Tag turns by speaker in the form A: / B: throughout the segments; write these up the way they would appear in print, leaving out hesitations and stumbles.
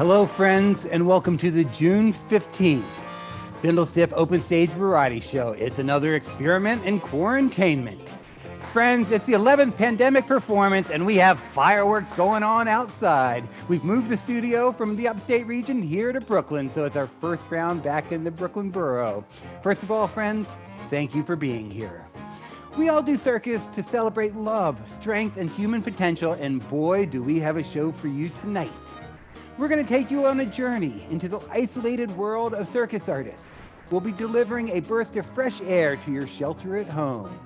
A: Hello, friends, and welcome to the June 15th Bindlestiff Open Stage Variety Show. It's another experiment in quarantainment. Friends, it's the 11th pandemic performance, and we have fireworks going on outside. We've moved the studio from the upstate region here to Brooklyn, so it's our first round back in the Brooklyn borough. First of all, friends, thank you for being here. We all do circus to celebrate love, strength, and human potential, and boy, do we have a show for you tonight. We're going to take you on a journey into the isolated world of circus artists. We'll be delivering a burst of fresh air to your shelter at home.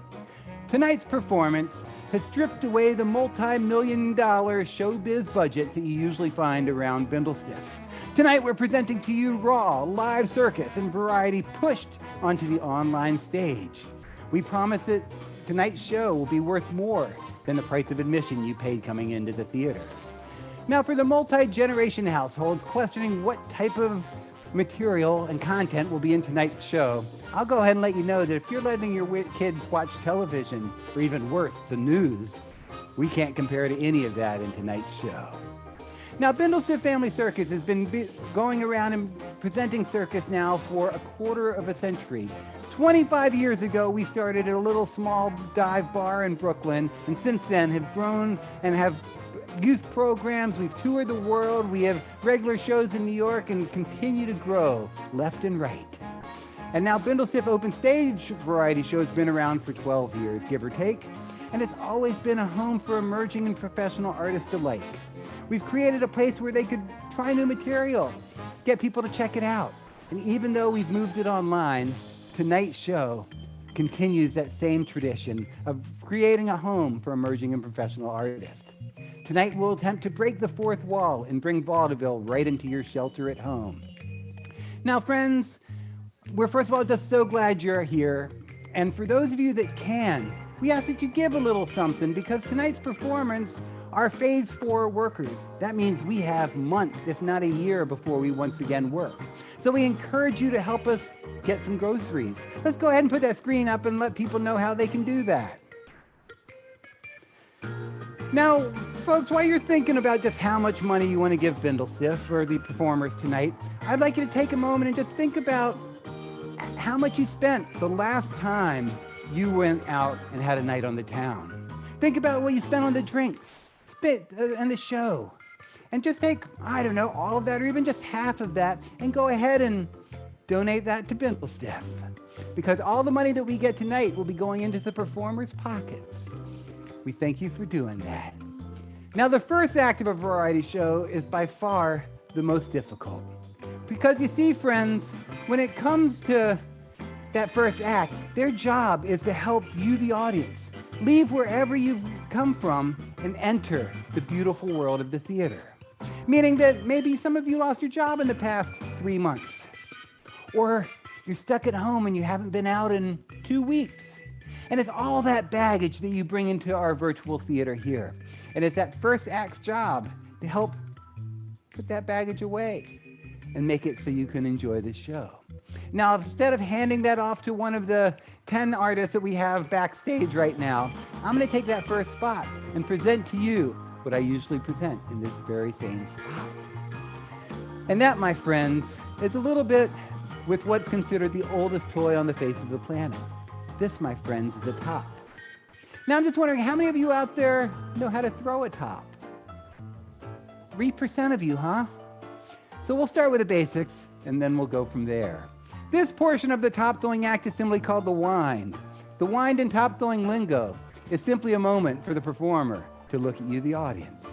A: Tonight's performance has stripped away the multi-million-dollar showbiz budgets that you usually find around Bindlestiff. Tonight we're presenting to you raw, live circus and variety pushed onto the online stage. We promise that tonight's show will be worth more than the price of admission you paid coming into the theater. Now, for the multi-generation households questioning what type of material and content will be in tonight's show, I'll go ahead and let you know that if you're letting your kids watch television, or even worse, the news, we can't compare to any of that in tonight's show. Now, Bindlestiff Family Circus has been going around and presenting circus now for a quarter of a century. 25 years ago, we started at a little small dive bar in Brooklyn, and since then have grown and have youth programs. We've toured the world. We have regular shows in New York and continue to grow left and right. And now Bindlestiff Open Stage Variety Show has been around for 12 years, give or take, and it's always been a home for emerging and professional artists alike. We've created a place where they could try new material, get people to check it out. And even though we've moved it online, tonight's show continues that same tradition of creating a home for emerging and professional artists. Tonight we'll attempt to break the fourth wall and bring vaudeville right into your shelter at home. Now, friends, we're first of all just so glad you're here. And for those of you that can, we ask that you give a little something, because tonight's performance are phase 4 workers. That means we have months, if not a year, before we once again work. So we encourage you to help us get some groceries. Let's go ahead and put that screen up and let people know how they can do that. Now, folks, while you're thinking about just how much money you want to give Bindlestiff for the performers tonight, I'd like you to take a moment and just think about how much you spent the last time you went out and had a night on the town. Think about what you spent on the drinks, and the show. And just take, I don't know, all of that or even just half of that and go ahead and donate that to Bindlestiff. Because all the money that we get tonight will be going into the performers' pockets. We thank you for doing that. Now, the first act of a variety show is by far the most difficult. Because you see, friends, when it comes to that first act, their job is to help you, the audience, leave wherever you've come from and enter the beautiful world of the theater. Meaning that maybe some of you lost your job in the past 3 months. Or you're stuck at home and you haven't been out in 2 weeks. And it's all that baggage that you bring into our virtual theater here. And it's that first act's job to help put that baggage away and make it so you can enjoy the show. Now, instead of handing that off to one of the 10 artists that we have backstage right now, I'm going to take that first spot and present to you what I usually present in this very same spot. And that, my friends, is a little bit with what's considered the oldest toy on the face of the planet. This, my friends, is a top. Now, I'm just wondering, how many of you out there know how to throw a top? 3% of you, huh? So we'll start with the basics, and then we'll go from there. This portion of the top throwing act is simply called the wind. The wind in top throwing lingo is simply a moment for the performer to look at you, the audience.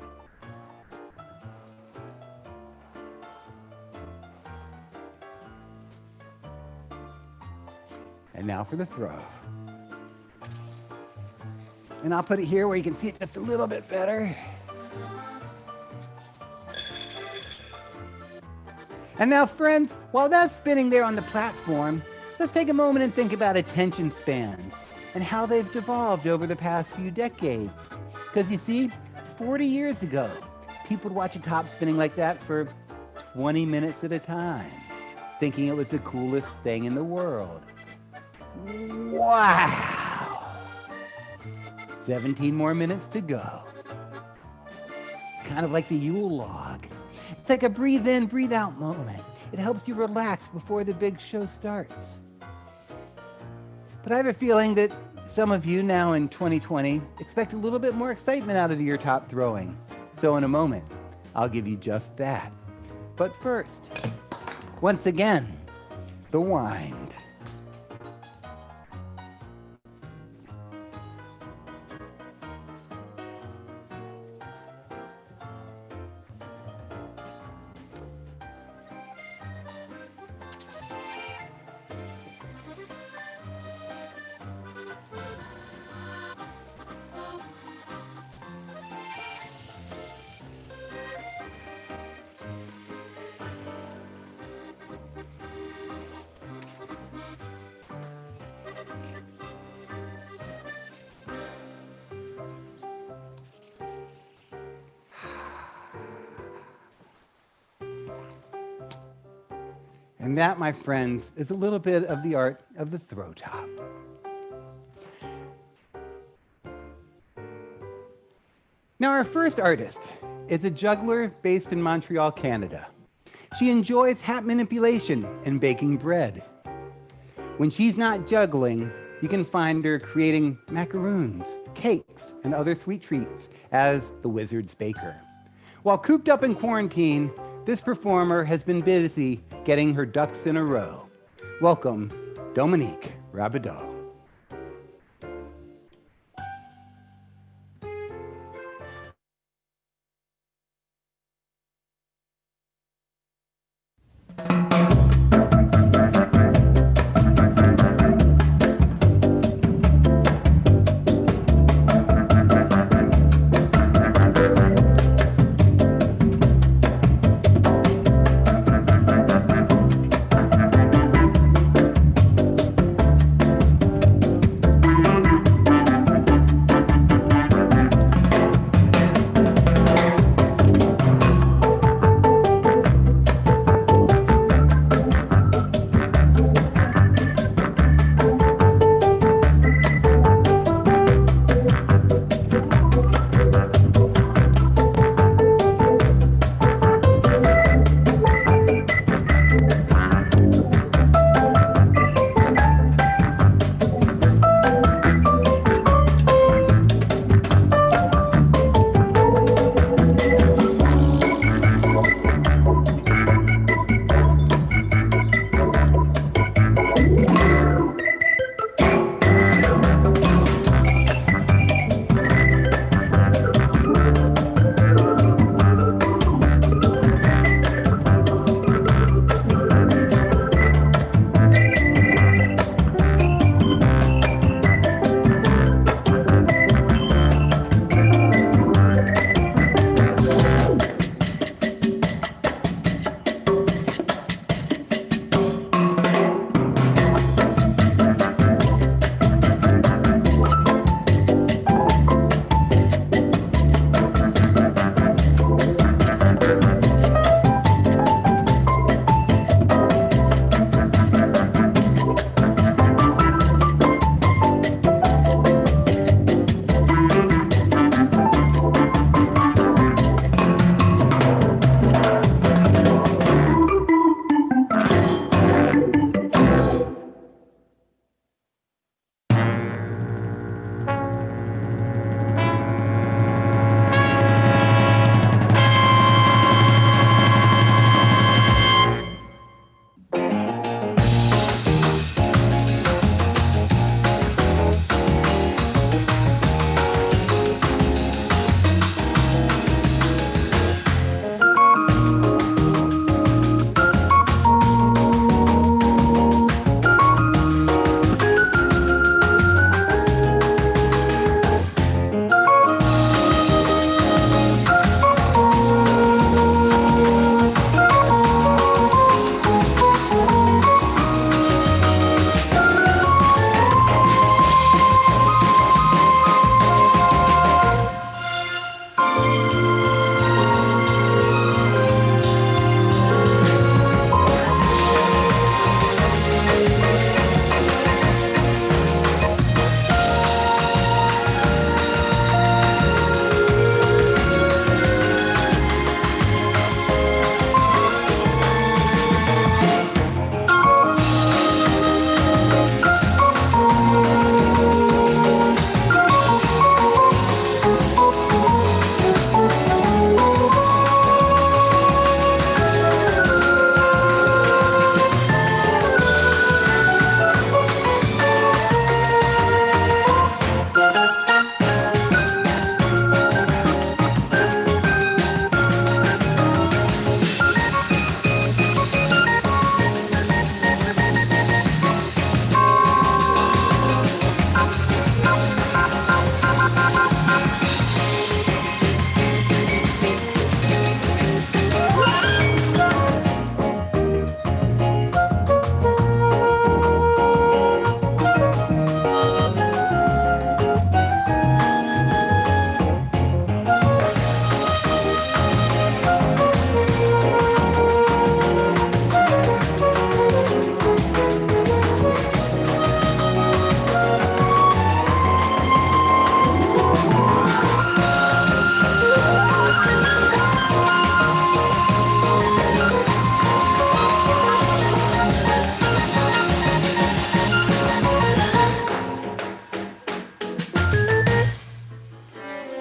A: And now for the throw. And I'll put it here where you can see it just a little bit better. And now, friends, while that's spinning there on the platform, let's take a moment and think about attention spans and how they've devolved over the past few decades. Because you see, 40 years ago, people would watch a top spinning like that for 20 minutes at a time, thinking it was the coolest thing in the world. Wow! 17 more minutes to go. Kind of like the Yule log. take a breathe in, breathe out moment. It helps you relax before the big show starts. But I have a feeling that some of you now in 2020 expect a little bit more excitement out of your top throwing. So in a moment, I'll give you just that. But first, once again, the wind. And that, my friends, is a little bit of the art of the throw top. Now, our first artist is a juggler based in Montreal, Canada. She enjoys hat manipulation and baking bread. When she's not juggling, you can find her creating macaroons, cakes, and other sweet treats as the Wizard's Baker. While cooped up in quarantine, this performer has been busy getting her ducks in a row. Welcome, Dominique Rabideau.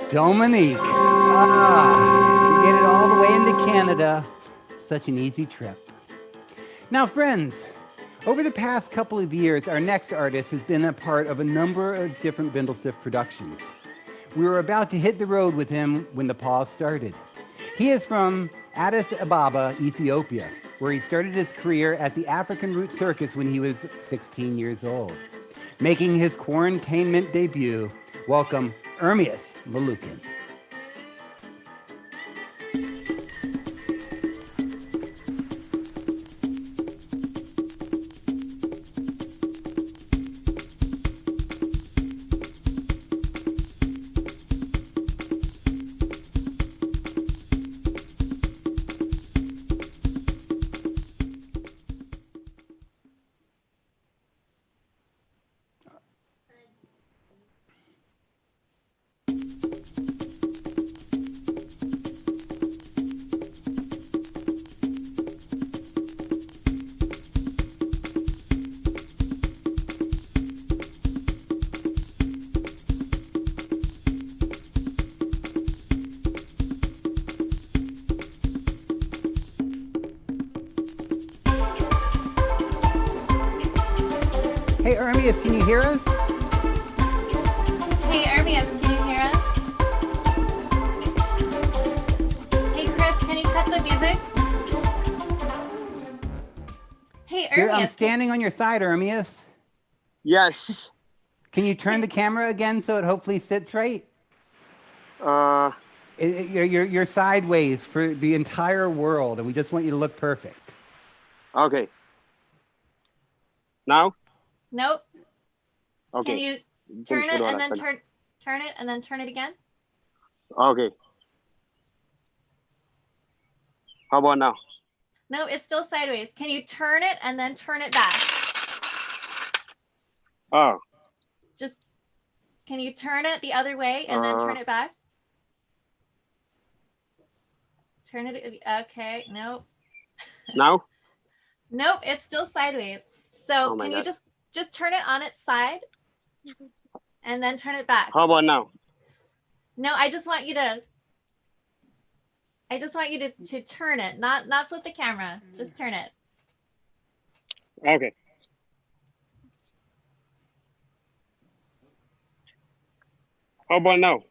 A: Dominique. We made it all the way into Canada. Such an easy trip. Now, friends, over the past couple of years, our next artist has been a part of a number of different Bindlestiff productions. We were about to hit the road with him when the pause started. He is from Addis Ababa, Ethiopia, where he started his career at the African Root Circus when he was 16 years old. Making his quarantainment debut, welcome Ermias Malukin. Hey, Ermias, can you hear us?
B: Hey, Ermias, can you hear us? Hey, Chris, can you cut the music? Hey, Ermias.
A: I'm standing on your side, Ermias.
C: Yes.
A: Can you turn the camera again so it hopefully sits right? You're sideways for the entire world, and we just want you to look perfect.
C: Okay. Now?
B: Nope.
C: Okay.
B: Can you turn it and then turn it and then turn it again?
C: Okay. How about now?
B: No, it's still sideways. Can you turn it and then turn it back?
C: Oh.
B: Just, can you turn it the other way and then turn it back? Turn it, okay, nope.
C: Now?
B: Nope, it's still sideways. So can you just turn it on its side and then turn it back?
C: How about now?
B: No, I just want you to turn it, not flip the camera. Just turn it.
C: Okay. How about now?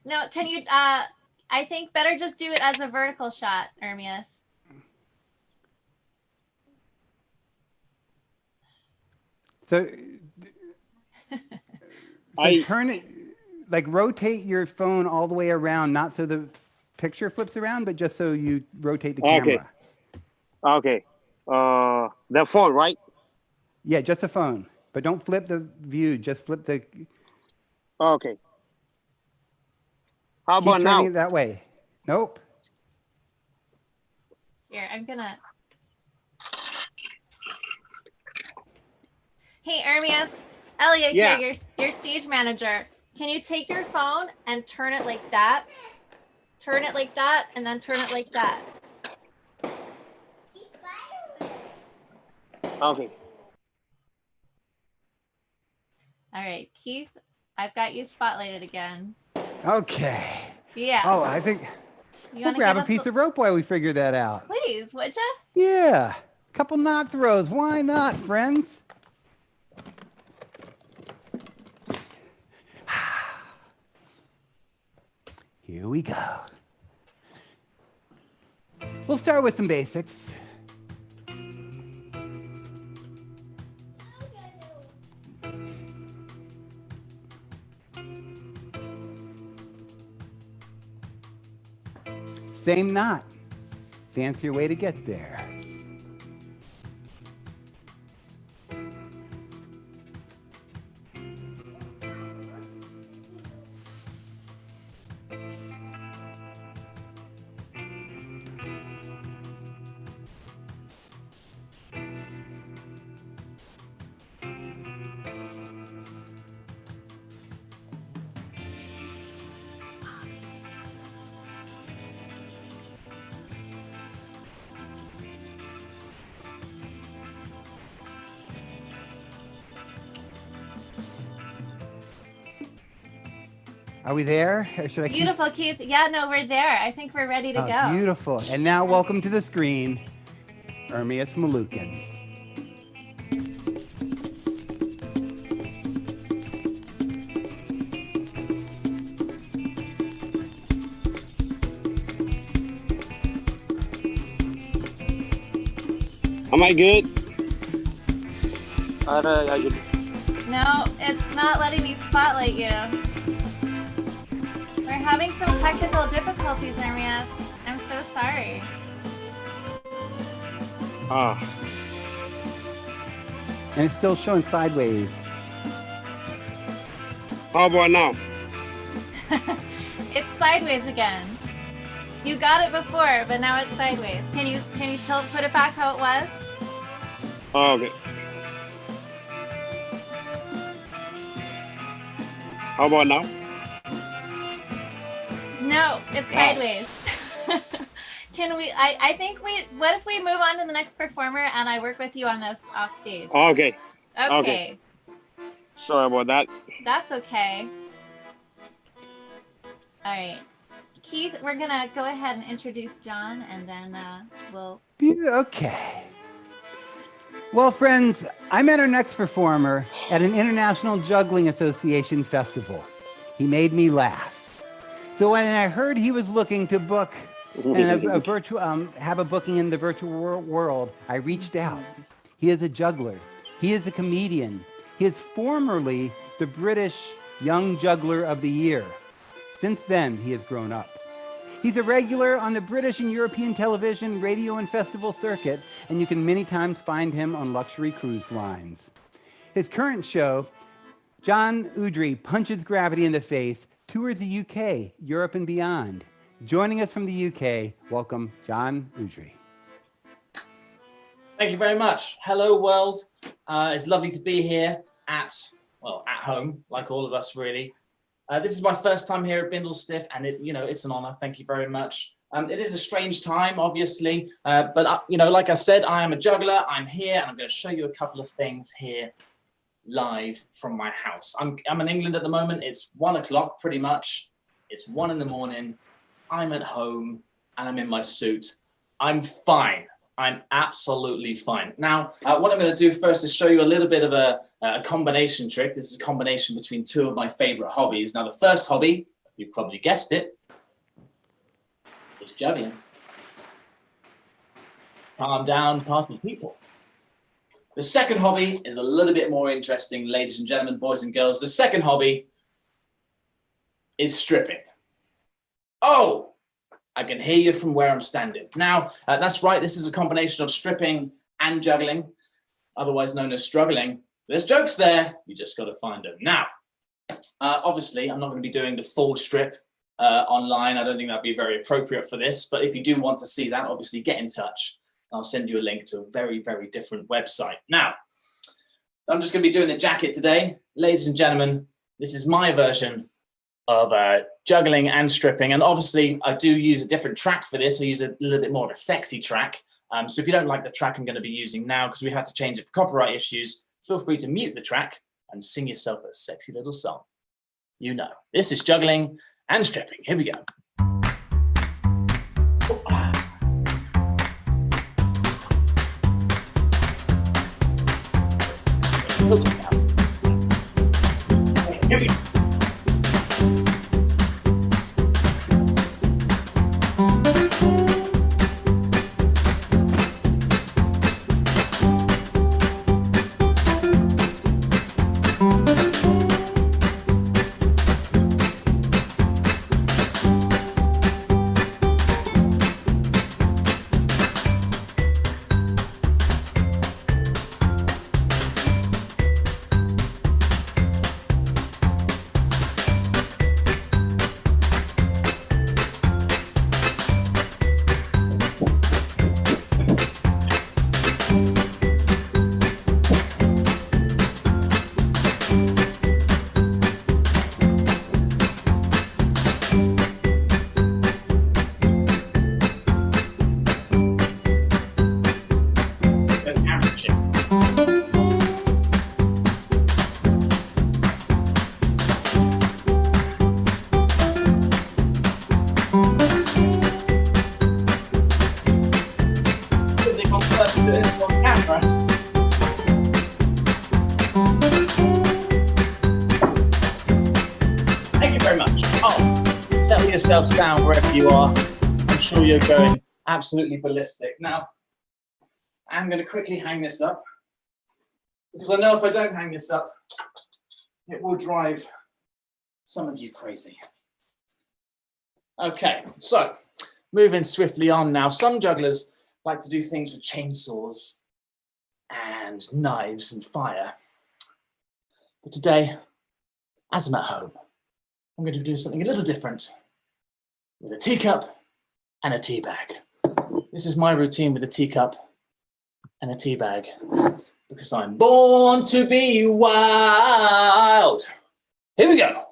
B: No, can you I think better just do it as a vertical shot, Ermias.
A: So turn it, like rotate your phone all the way around, not so the picture flips around, but just so you rotate the camera.
C: Okay. The phone, right?
A: Yeah, just the phone. But don't flip the view, just flip the...
C: Okay. How about
A: Keep
C: now?
A: turning it that way. Nope.
B: Here, I'm gonna... Hey, Ermias, Elliot here, your stage manager. Can you take your phone and turn it like that? Turn it like that, and then turn it like that.
C: Okay.
B: All right, Keith, I've got you spotlighted again.
A: Okay.
B: Yeah.
A: Oh, I think we'll grab a piece of rope while we figure that out.
B: Please, would ya?
A: Yeah. A couple knot throws. Why not, friends? Here we go. We'll start with some basics. Same knot. Fancier way to get there. Are we there? Or should I
B: Beautiful, Keith. Yeah, no, we're there. I think we're ready to go.
A: Beautiful. And now welcome to the screen, Ermias Malukin.
C: Am I good?
B: No, it's not letting me spotlight you. We're having some technical difficulties, Ermias. I'm so sorry.
A: And it's still showing sideways.
C: How about now?
B: It's sideways again. You got it before, but now it's sideways. Can you put it back how it was?
C: Okay. How about now?
B: No, it's sideways. I think what if we move on to the next performer and I work with you on this off stage?
C: Okay.
B: Okay.
C: Sorry about that.
B: That's okay. All right. Keith, we're going to go ahead and introduce John, and then we'll...
A: Okay. Well, friends, I met our next performer at an International Juggling Association festival. He made me laugh. So when I heard he was looking to book and have a booking in the virtual world, I reached out. He is a juggler. He is a comedian. He is formerly the British Young Juggler of the Year. Since then, he has grown up. He's a regular on the British and European television, radio, and festival circuit, and you can many times find him on luxury cruise lines. His current show, John Udry Punches Gravity in the Face, tours the UK, Europe, and beyond. Joining us from the UK, welcome John Udry.
D: Thank you very much. Hello, world. It's lovely to be here at home, like all of us, really. This is my first time here at Bindlestiff, and it's an honor. Thank you very much. It is a strange time, obviously, but like I said, I am a juggler. I'm here, and I'm going to show you a couple of things here live from my house. I'm in England at the moment. It's 1 o'clock, pretty much. It's 1 in the morning. I'm at home, and I'm in my suit. I'm fine. I'm absolutely fine. Now, what I'm going to do first is show you a little bit of a combination trick. This is a combination between two of my favorite hobbies. Now, the first hobby, you've probably guessed it, is juggling. Calm down, party people. The second hobby is a little bit more interesting, ladies and gentlemen, boys and girls. The second hobby is stripping. Oh! I can hear you from where I'm standing. Now, that's right. This is a combination of stripping and juggling, otherwise known as struggling. There's jokes there. You just got to find them. Now, obviously, I'm not going to be doing the full strip online. I don't think that'd be very appropriate for this. But if you do want to see that, obviously, get in touch. I'll send you a link to a very, very different website. Now, I'm just going to be doing the jacket today. Ladies and gentlemen, this is my version of juggling and stripping. And obviously, I do use a different track for this. I use a little bit more of a sexy track. So if you don't like the track I'm going to be using now, because we have to change it for copyright issues, feel free to mute the track and sing yourself a sexy little song. You know, this is juggling and stripping. Here we go. Here we go. yourselves down wherever you are. I'm sure you're going absolutely ballistic. Now, I'm going to quickly hang this up because I know if I don't hang this up, it will drive some of you crazy. Okay, so moving swiftly on now. Some jugglers like to do things with chainsaws and knives and fire. But today, as I'm at home, I'm going to do something a little different with a teacup and a tea bag. This is my routine with a teacup and a tea bag because I'm born to be wild. Here we go.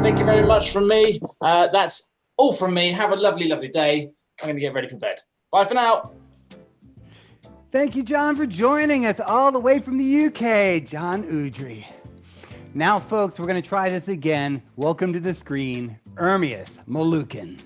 D: Thank you very much from me. That's all from me. Have a lovely, lovely day. I'm going to get ready for bed. Bye for now.
A: Thank you, John, for joining us all the way from the UK, John Udry. Now, folks, we're going to try this again. Welcome to the screen, Ermias Molukin.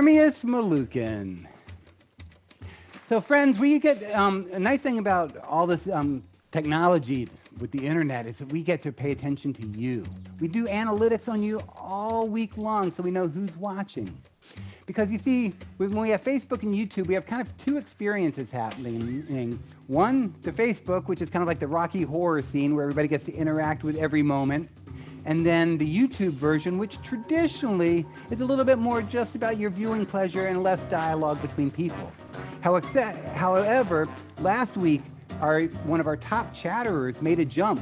A: Armius Malukin. So friends, we get a nice thing about all this technology with the internet is that we get to pay attention to you. We do analytics on you all week long so we know who's watching. Because you see, when we have Facebook and YouTube, we have kind of two experiences happening. One, the Facebook, which is kind of like the Rocky Horror scene where everybody gets to interact with every moment. And then the YouTube version, which traditionally is a little bit more just about your viewing pleasure and less dialogue between people. However, last week, one of our top chatterers made a jump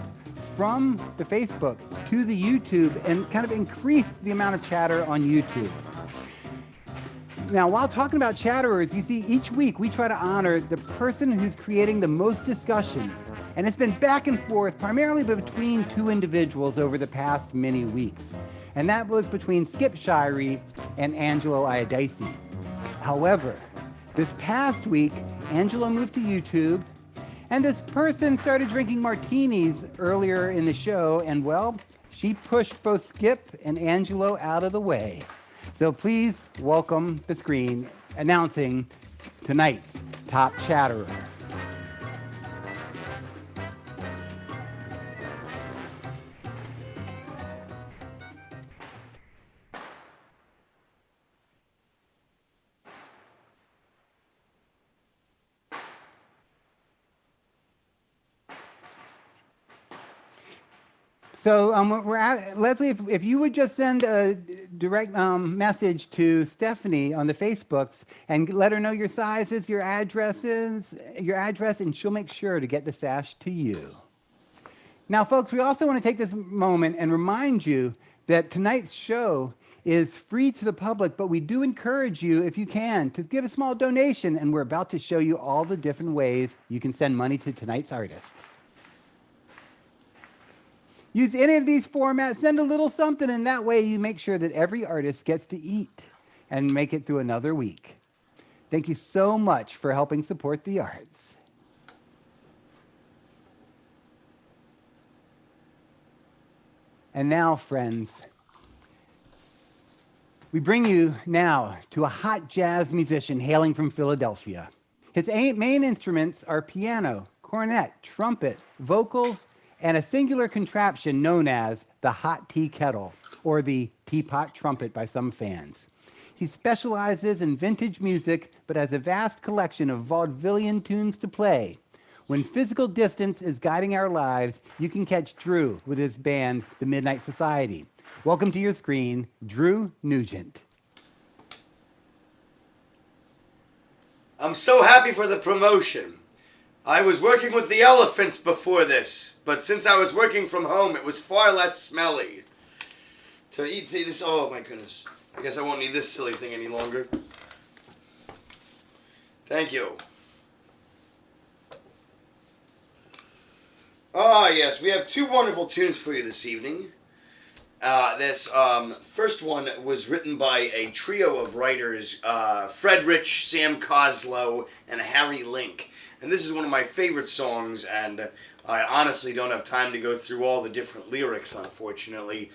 A: from the Facebook to the YouTube and kind of increased the amount of chatter on YouTube. Now, while talking about chatterers, you see, each week we try to honor the person who's creating the most discussion. And it's been back and forth, primarily between two individuals over the past many weeks. And that was between Skip Shirey and Angelo Iadaci. However, this past week, Angelo moved to YouTube, and this person started drinking martinis earlier in the show, and well, she pushed both Skip and Angelo out of the way. So please welcome the screen announcing tonight's top chatterer. So Leslie, if you would just send a direct message to Stephanie on the Facebooks and let her know your sizes, your address, and she'll make sure to get the sash to you. Now, folks, we also want to take this moment and remind you that tonight's show is free to the public, but we do encourage you, if you can, to give a small donation, and we're about to show you all the different ways you can send money to tonight's artist. Use any of these formats, send a little something, and that way you make sure that every artist gets to eat and make it through another week. Thank you so much for helping support the arts. And now, friends, we bring you now to a hot jazz musician hailing from Philadelphia. His main instruments are piano, cornet, trumpet, vocals, and a singular contraption known as the hot tea kettle, or the teapot trumpet by some fans. He specializes in vintage music, but has a vast collection of vaudevillian tunes to play. When physical distance is guiding our lives, you can catch Drew with his band, The Midnight Society. Welcome to your screen, Drew Nugent.
E: I'm so happy for the promotion. I was working with the elephants before this, but since I was working from home, it was far less smelly. To eat this, oh my goodness. I guess I won't need this silly thing any longer. Thank you. Ah, yes, we have two wonderful tunes for you this evening. This first one was written by a trio of writers, Fred Rich, Sam Coslow, and Harry Link. And this is one of my favorite songs, and I honestly don't have time to go through all the different lyrics, unfortunately.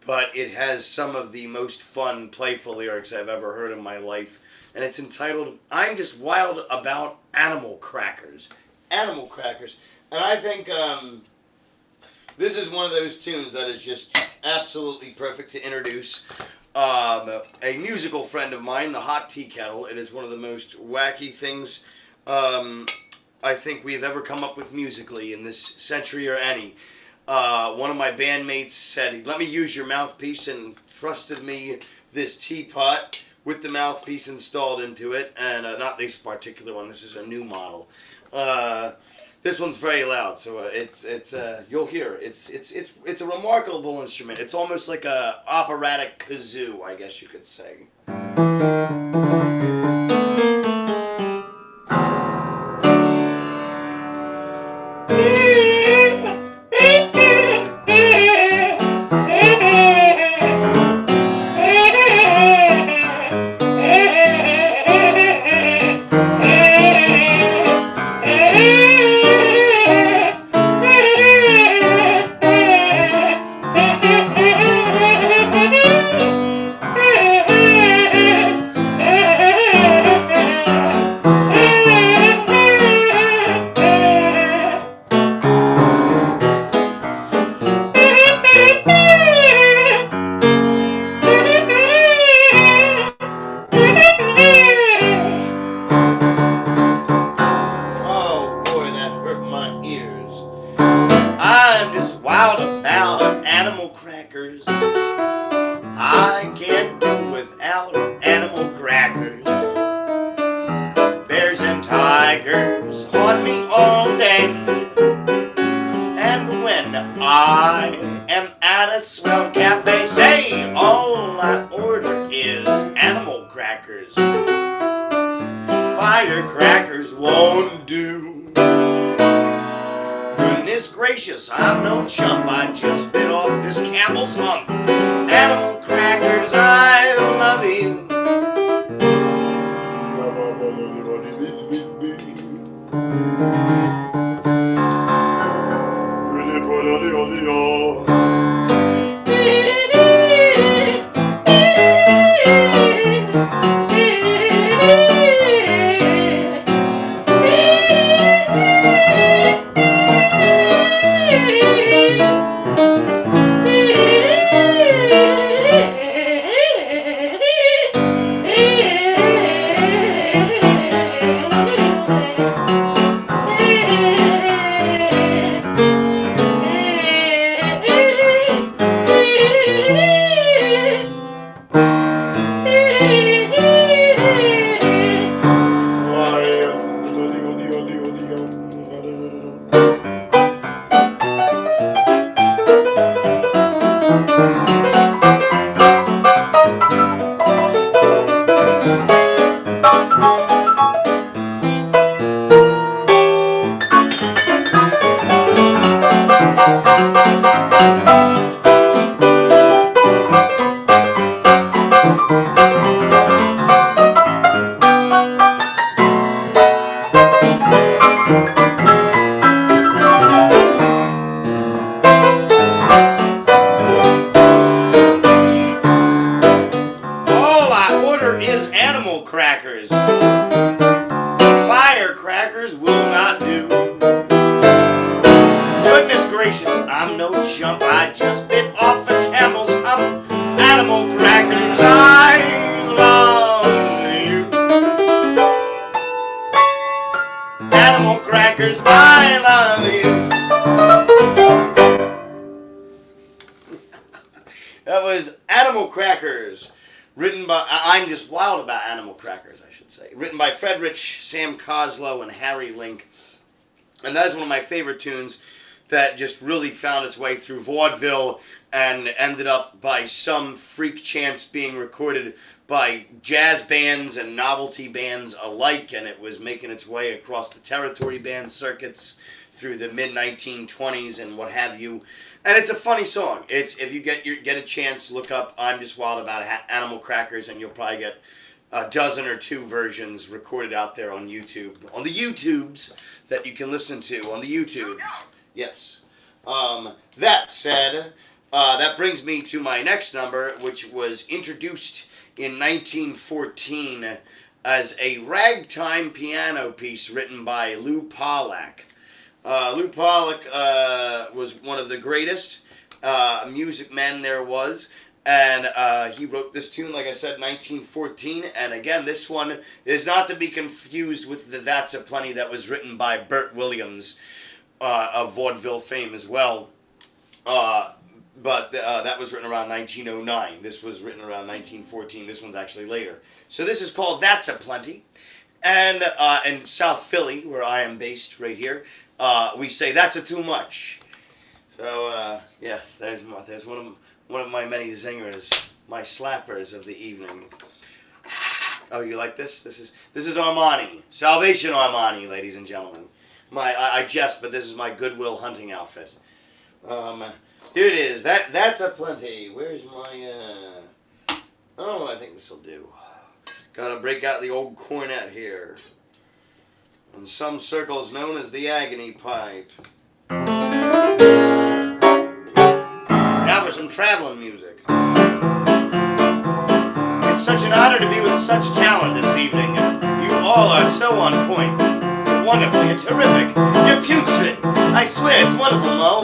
E: But it has some of the most fun, playful lyrics I've ever heard in my life. And it's entitled, I'm Just Wild About Animal Crackers. Animal Crackers. And I think this is one of those tunes that is just absolutely perfect to introduce a musical friend of mine, the Hot Tea Kettle. It is one of the most wacky things I think we've ever come up with musically in this century or any. One of my bandmates said, let me use your mouthpiece, and thrusted me this teapot with the mouthpiece installed into it. And not this particular one, this is a new model. This one's very loud, so you'll hear it's a remarkable instrument. It's almost like a operatic kazoo, I guess you could say. about animal crackers. I can't do without animal crackers. Bears and tigers haunt me all day. And when I am at a swell cafe, say all I order is animal crackers. Firecrackers won't do. Goodness gracious, I'm no chump. I just bit off this camel's hump. Animal crackers, I love you. Crackers. Firecrackers will not do. Goodness gracious, I'm no chump. I just bit off a camel's hump. Animal crackers, I love you. Animal crackers, I love you. That was Animal Crackers. Written by, I'm just wild about animal crackers, I should say. Written by Fred Rich, Sam Coslow, and Harry Link. And that is one of my favorite tunes that just really found its way through vaudeville and ended up by some freak chance being recorded by jazz bands and novelty bands alike. And it was making its way across the territory band circuits through the mid-1920s and what have you. And it's a funny song. It's, if you get a chance, look up I'm Just Wild About Animal Crackers, and you'll probably get a dozen or two versions recorded out there on YouTube. On the YouTubes that you can listen to. On the YouTubes. Yes. That said, that brings me to my next number, which was introduced in 1914 as a ragtime piano piece written by Lou Pollack. Lou Pollack was one of the greatest music men there was, and he wrote this tune, like I said, 1914, and again, this one is not to be confused with the That's a Plenty that was written by Bert Williams, of vaudeville fame as well, but that was written around 1909. This was written around 1914. This one's actually later. So this is called That's a Plenty, and in South Philly, where I am based right here, we say that's a too much. So yes, there's one of my many zingers, my slappers of the evening. Oh, you like this? This is Armani, Salvation Armani, ladies and gentlemen. I jest, but this is my Goodwill hunting outfit. Here it is. That's a plenty. Where's my? Oh, I think this will do. Gotta break out the old cornet here. In some circles known as the agony pipe. Now for some traveling music. It's such an honor to be with such talent this evening. You all are so on point. You're wonderful, you're terrific, you're putrid. I swear it's wonderful, Mo.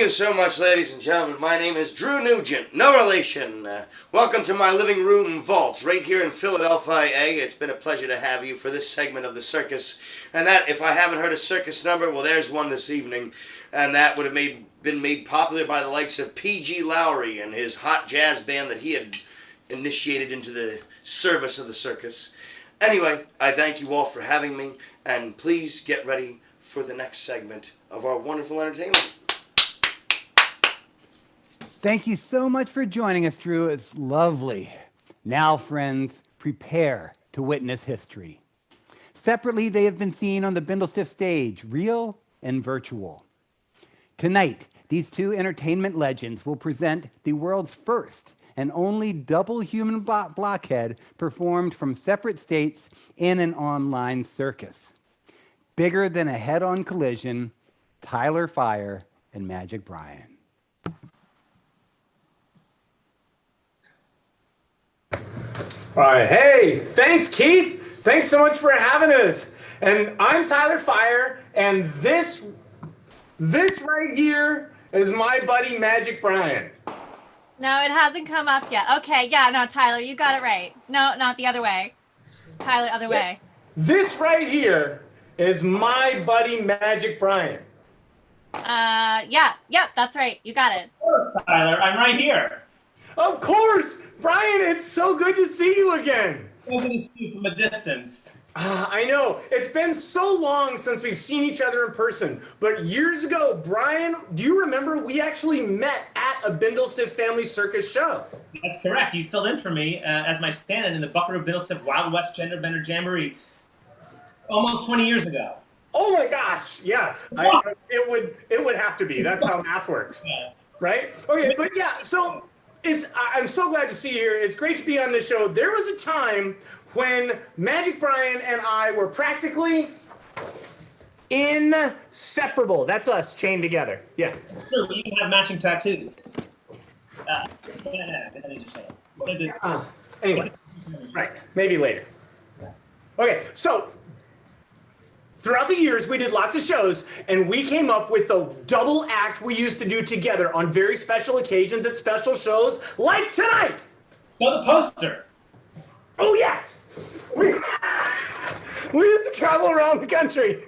E: you so much, ladies and gentlemen. My name is Drew Nugent, no relation. Welcome to my living room vault right here in Philadelphia. It's been a pleasure to have you for this segment of the circus. And that, if I haven't heard a circus number, well, there's one this evening. And that would have been made popular by the likes of P.G. Lowry and his hot jazz band that he had initiated into the service of the circus. Anyway, I thank you all for having me, and please get ready for the next segment of our wonderful entertainment.
A: Thank you so much for joining us, Drew. It's lovely. Now, friends, prepare to witness history. Separately, they have been seen on the Bindlestiff stage, real and virtual. Tonight, these two entertainment legends will present the world's first and only double human blockhead performed from separate states in an online circus. Bigger than a head-on collision, Tyler Fire and Magic Brian.
F: All right, hey, thanks, Keith. Thanks so much for having us. And I'm Tyler Fire, and this right here is my buddy Magic Brian.
B: No, it hasn't come up yet. Okay, yeah, no, Tyler, you got it right. No, not the other way. Tyler, other way.
F: This right here is my buddy Magic Brian.
B: Yeah, that's right. You got it.
G: Of course, Tyler, I'm right here.
F: Of course, Brian, it's so good to see you again.
G: So good to see you from a distance.
F: I know. It's been so long since we've seen each other in person. But years ago, Brian, do you remember we actually met at a Bindlestiff Family Circus show?
G: That's correct. You filled in for me as my stand-in in the Buckaroo Bindlestiff Wild West Gender Bender Jamboree almost 20 years ago.
F: Oh my gosh, yeah. It would have to be. That's how math works.
G: Yeah.
F: Right? Okay, but yeah, so I'm so glad to see you here. It's great to be on this show. There was a time when Magic Brian and I were practically inseparable. That's us chained together. Yeah.
G: Sure, we even have matching tattoos.
F: Anyway, right, maybe later. Okay, so throughout the years, we did lots of shows, and we came up with a double act we used to do together on very special occasions at special shows, like tonight.
G: Show the poster.
F: Oh, yes. We used to travel around the country,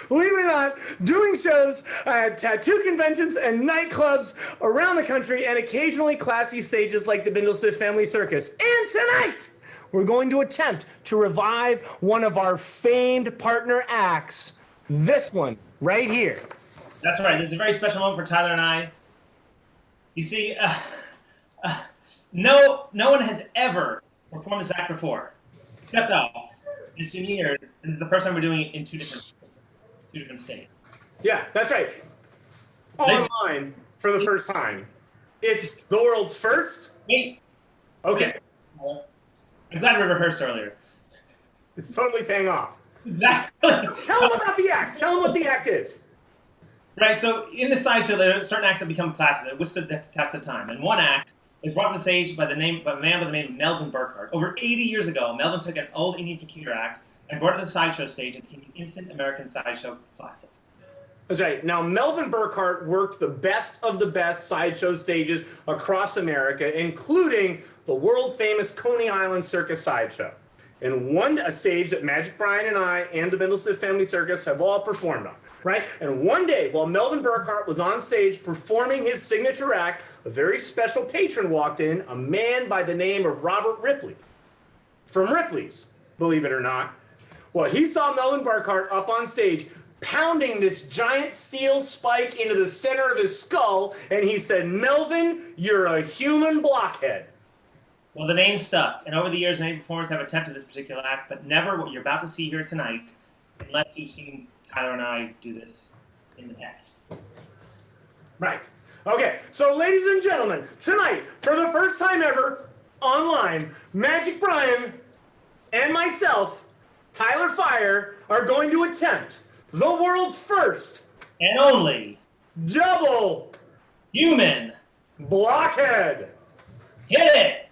F: believe it or not, doing shows at tattoo conventions and nightclubs around the country, and occasionally classy stages like the Bindlestiff Family Circus. And tonight, we're going to attempt to revive one of our famed partner acts, this one right here.
G: That's right. This is a very special moment for Tyler and I. You see, no one has ever performed this act before, except us. It's been years, and this is the first time we're doing it in two different states.
F: Yeah, that's right. Online for the first time. It's the world's first?
G: Wait.
F: Okay.
G: I'm glad we rehearsed earlier.
F: It's totally paying off.
G: Exactly.
F: Tell them about the act. Tell them what the act is.
G: Right, so in the sideshow, there are certain acts that become classic that withstood the test of time. And one act is brought to the stage by a man by the name of Melvin Burkhart. Over 80 years ago, Melvin took an old Indian fakir act and brought it to the sideshow stage and became an instant American sideshow classic.
F: That's right. Now, Melvin Burkhart worked the best of the best sideshow stages across America, including the world-famous Coney Island Circus Sideshow, and a stage that Magic Brian and I and the Bindlestiff Family Circus have all performed on, right? And one day, while Melvin Burkhart was on stage performing his signature act, a very special patron walked in, a man by the name of Robert Ripley, from Ripley's, believe it or not. Well, he saw Melvin Burkhart up on stage pounding this giant steel spike into the center of his skull, and he said, "Melvin, you're a human blockhead."
G: Well, the name stuck, and over the years, many performers have attempted this particular act, but never what you're about to see here tonight, unless you've seen Tyler and I do this in the past.
F: Right. Okay, so ladies and gentlemen, tonight, for the first time ever, online, Magic Brian and myself, Tyler Fire, are going to attempt the world's first
G: and only
F: double
G: human
F: blockhead.
G: Hit it!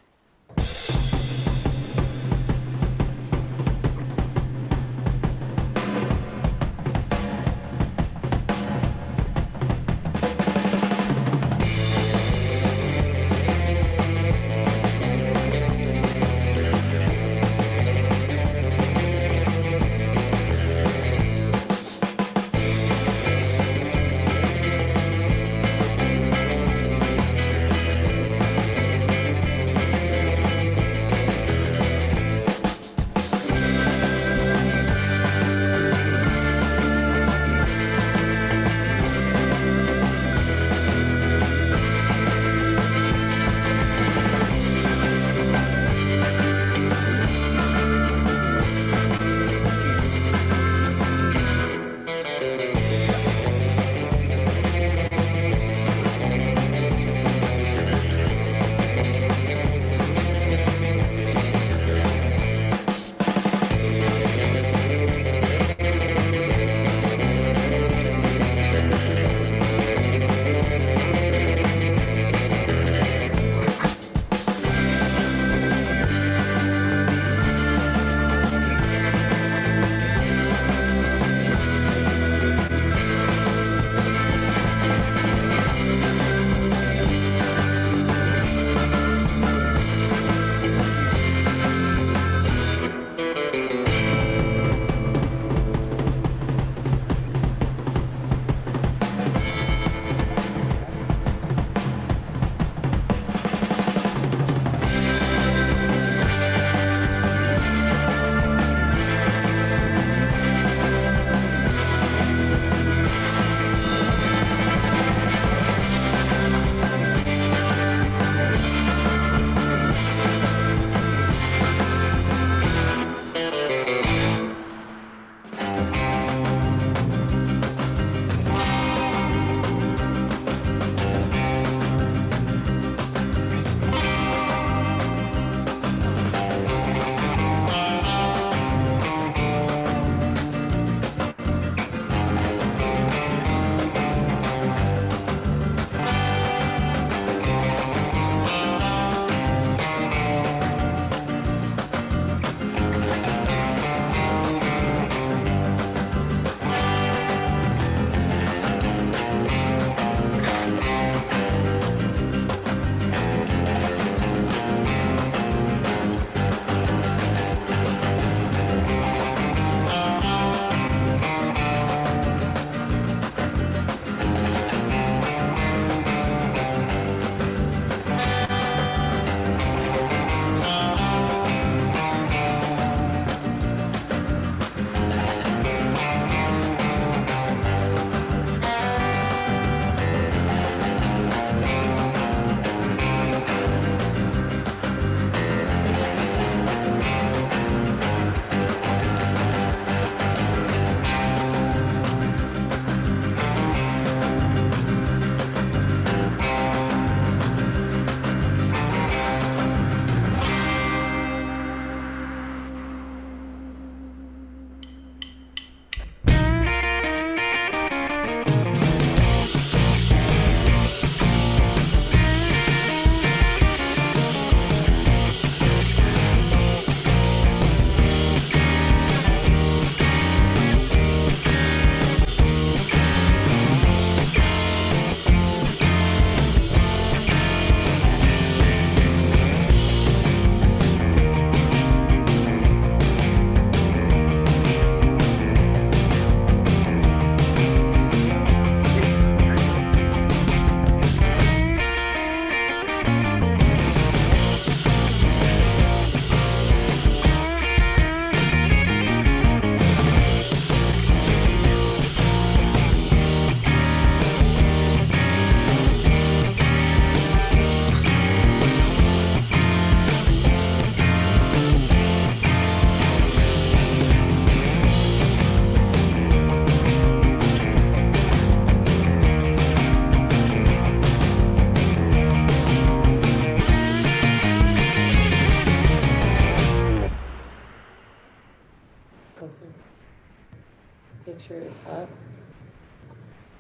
H: Picture is up.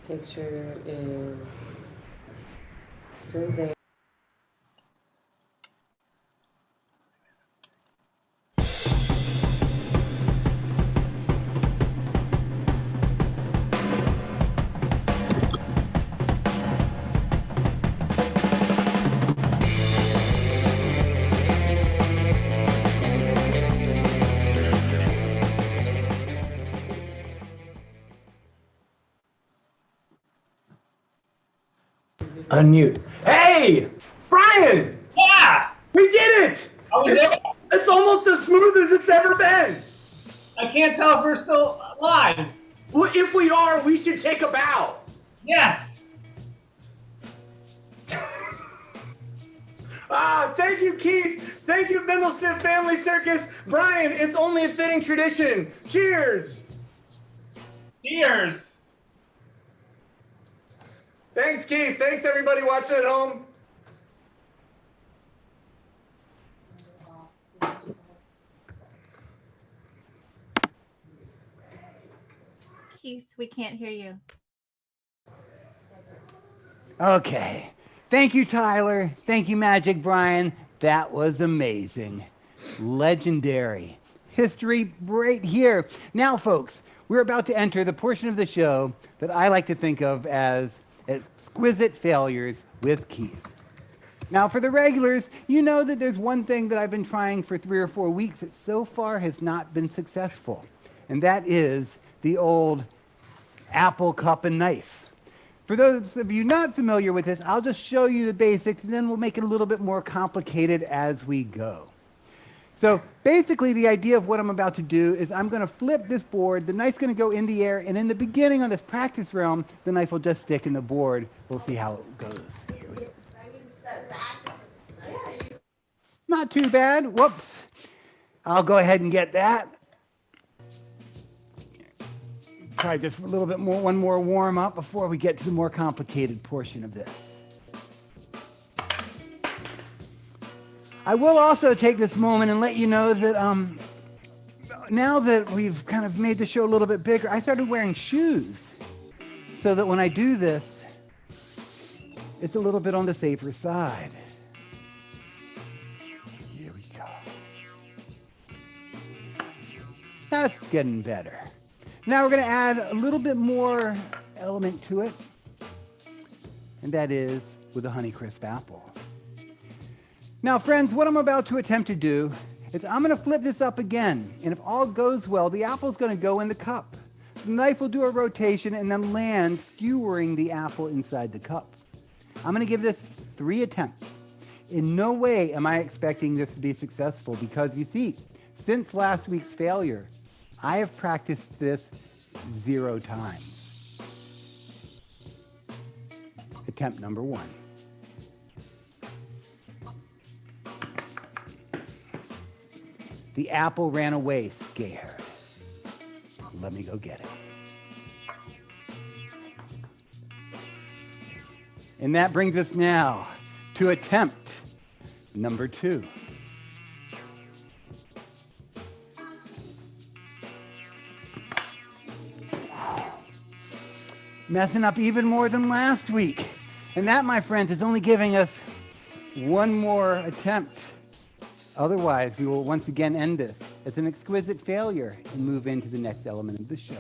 H: Picture is still there.
F: Unmute. Hey, Brian!
G: Yeah!
F: We did it!
G: Are we there?
F: It's almost as smooth as it's ever been.
G: I can't tell if we're still live.
F: Well, if we are, we should take a bow.
G: Yes!
F: Thank you, Keith. Thank you, Bindlestiff Family Circus. Brian, it's only a fitting tradition. Cheers!
G: Cheers!
F: Thanks, Keith. Thanks, everybody watching at home.
B: Keith, we can't hear you.
A: Okay. Thank you, Tyler. Thank you, Magic Brian. That was amazing. Legendary. History right here. Now, folks, we're about to enter the portion of the show that I like to think of as exquisite failures with Keith. Now, for the regulars, you know that there's one thing that I've been trying for 3 or 4 weeks that so far has not been successful, and that is the old apple, cup, and knife. For those of you not familiar with this, I'll just show you the basics, and then we'll make it a little bit more complicated as we go. So basically, the idea of what I'm about to do is I'm going to flip this board. The knife's going to go in the air, and in the beginning on this practice realm, the knife will just stick in the board. We'll see how it goes. Here we go. Not too bad. Whoops. I'll go ahead and get that. Try just a little bit more, one more warm up before we get to the more complicated portion of this. I will also take this moment and let you know that now that we've kind of made the show a little bit bigger, I started wearing shoes so that when I do this, it's a little bit on the safer side. Here we go. That's getting better. Now we're going to add a little bit more element to it, and that is with a Honeycrisp apple. Now, friends, what I'm about to attempt to do is I'm going to flip this up again, and if all goes well, the apple's going to go in the cup. The knife will do a rotation and then land, skewering the apple inside the cup. I'm going to give this 3 attempts. In no way am I expecting this to be successful because, you see, since last week's failure, I have practiced this 0 times. Attempt number 1. The apple ran away scared. Let me go get it. And that brings us now to attempt number 2. Messing up even more than last week. And that, my friends, is only giving us 1 more attempt. Otherwise, we will once again end this as an exquisite failure and move into the next element of the show.